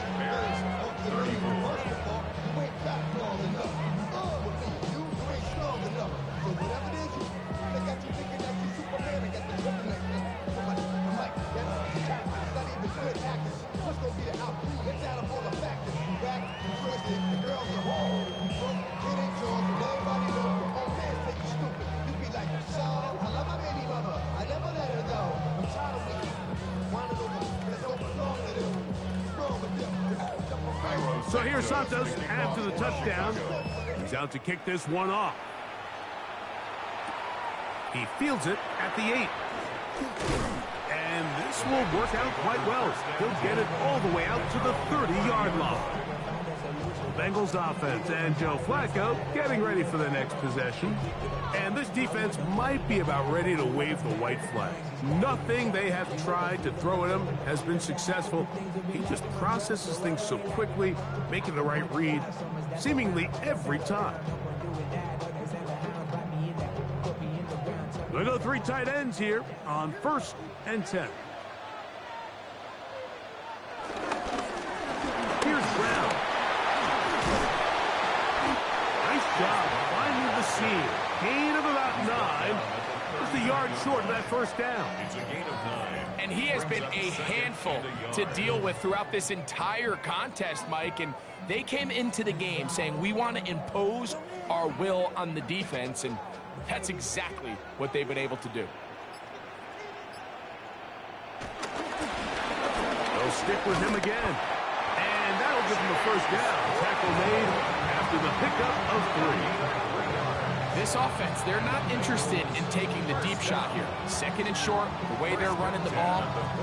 So here's Santos after the touchdown. He's out to kick this one off. He fields it at the 8. And this will work out quite well. He'll get it all the way out to the 30-yard line. Bengals offense and Joe Flacco getting ready for the next possession. And this defense might be about ready to wave the white flag. Nothing they have tried to throw at him has been successful. He just processes things so quickly, making the right read seemingly every time. We'll go 3 tight ends here on 1st and 10. Here's Brown. Nice job finding the seam. Gain of about 9. Just a yard short of that first down. It's a gain of 9. And he has been a handful to deal with throughout this entire contest, Mike. And they came into the game saying, we want to impose our will on the defense. And that's exactly what they've been able to do. They'll stick with him again. And that'll give him the first down. Tackle made after the pickup of 3. This offense, they're not interested in taking the deep shot here. 2nd and short, the way they're running the ball,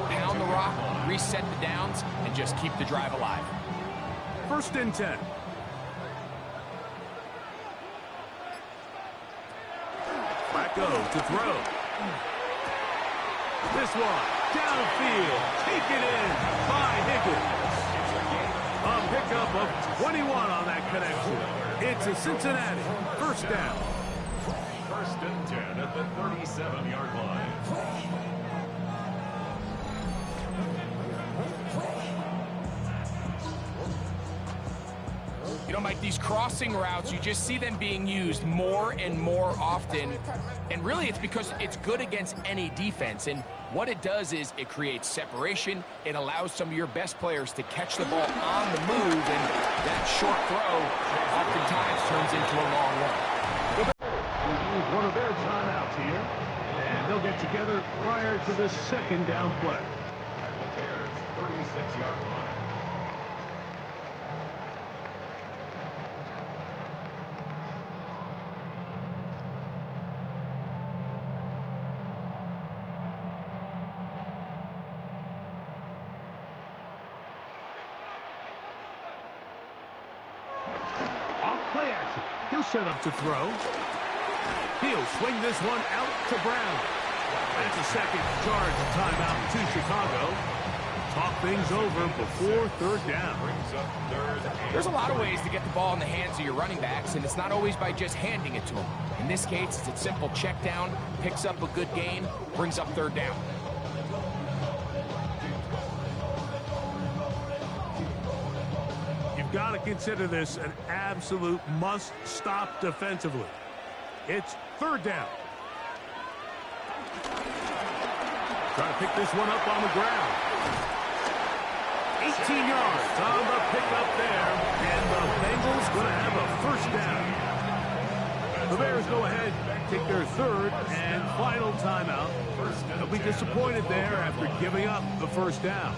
pound the rock, reset the downs, and just keep the drive alive. 1st and 10. Flacco to throw. This one, downfield, taken in by Higgins. A pickup of 21 on that connection. It's a Cincinnati 1st down. 1st and 10 at the 37-yard line. You know, Mike, these crossing routes, you just see them being used more and more often. And really, it's because it's good against any defense. And what it does is it creates separation. It allows some of your best players to catch the ball on the move. And that short throw oftentimes turns into a long run. We'll use one of their timeouts here. And they'll get together prior to the 2nd down play. Bears, 36-yard line. Play action. He'll set up to throw. He'll swing this one out to Brown. That's a 2nd charge timeout to Chicago. talk things over before third down. Brings up third and There's a lot of ways to get the ball in the hands of your running backs, and it's not always by just handing it to them. In this case, it's a simple check down, picks up a good gain, brings up third down. You've got to consider this an absolute must-stop defensively. It's third down. Trying to pick this one up on the ground. 18 yards on the pickup there, and the Bengals going to have a first down. The Bears go ahead, take their third and final timeout. They'll be disappointed there after giving up the first down.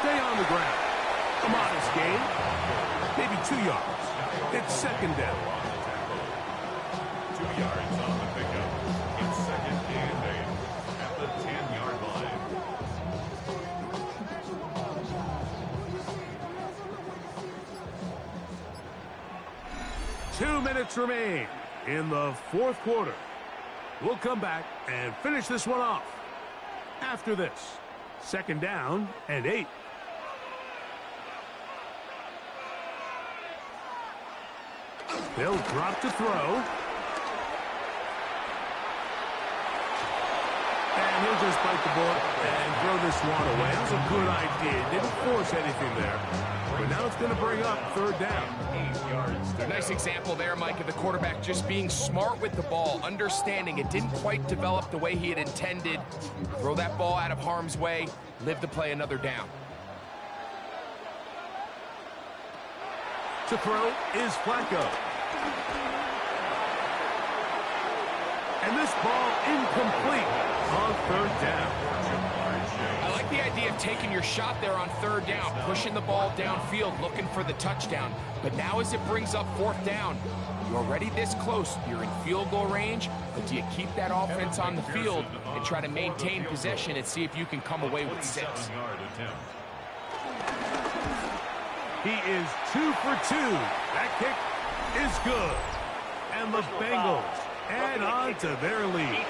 Stay on the ground. A modest gain. Maybe 2 yards. It's second down. 2 yards on the pickup. It's second and 8 at the 10-yard line. Two minutes remain in the fourth quarter. We'll come back and finish this one off after this. Second down and 8. They'll drop to throw. And he'll just bite the bullet and throw this one away. That was a good idea. Didn't force anything there. But now it's going to bring up third down. 8 yards. A nice example there, Mike, of the quarterback just being smart with the ball, understanding it didn't quite develop the way he had intended. Throw that ball out of harm's way, live to play another down. To throw is Flacco. And this ball incomplete on third down. I like the idea of taking your shot there on third down, pushing the ball downfield, looking for the touchdown. But now as it brings up fourth down, you're already this close. You're in field goal range, but do you keep that offense on the field and try to maintain possession and see if you can come away with 6? 47-yard attempt. He is 2 for 2. That kick is good. And the Bengals add on to their lead.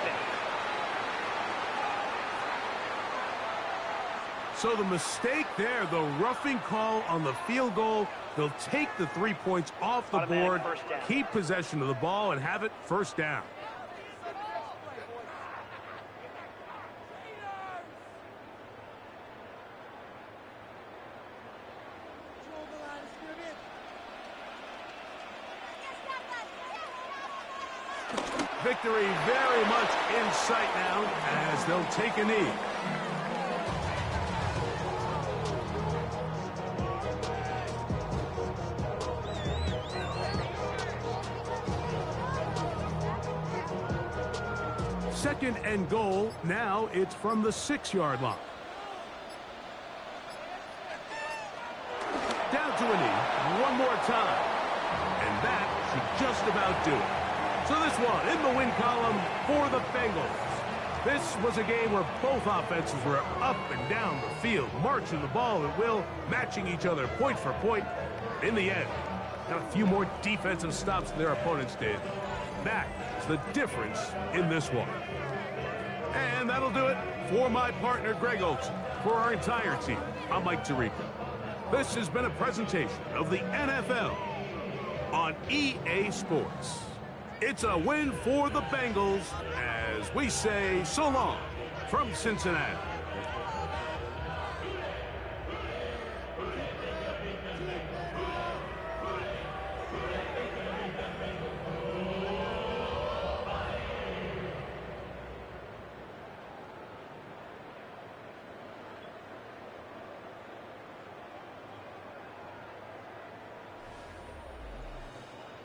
So the mistake there, the roughing call on the field goal, they'll take the 3 points off the board, keep possession of the ball, and have it first down. Victory very much in sight now as they'll take a knee. Second and goal. Now it's from the 6-yard line. Down to a knee one more time. And that should just about do it. So this one in the win column for the Bengals. This was a game where both offenses were up and down the field, marching the ball at will, matching each other point for point. In the end, got a few more defensive stops than their opponents did. That is the difference in this one. And that'll do it for my partner, Greg Oaks. For our entire team, I'm Mike Tirico. This has been a presentation of the NFL on EA Sports. It's a win for the Bengals as we say so long from Cincinnati.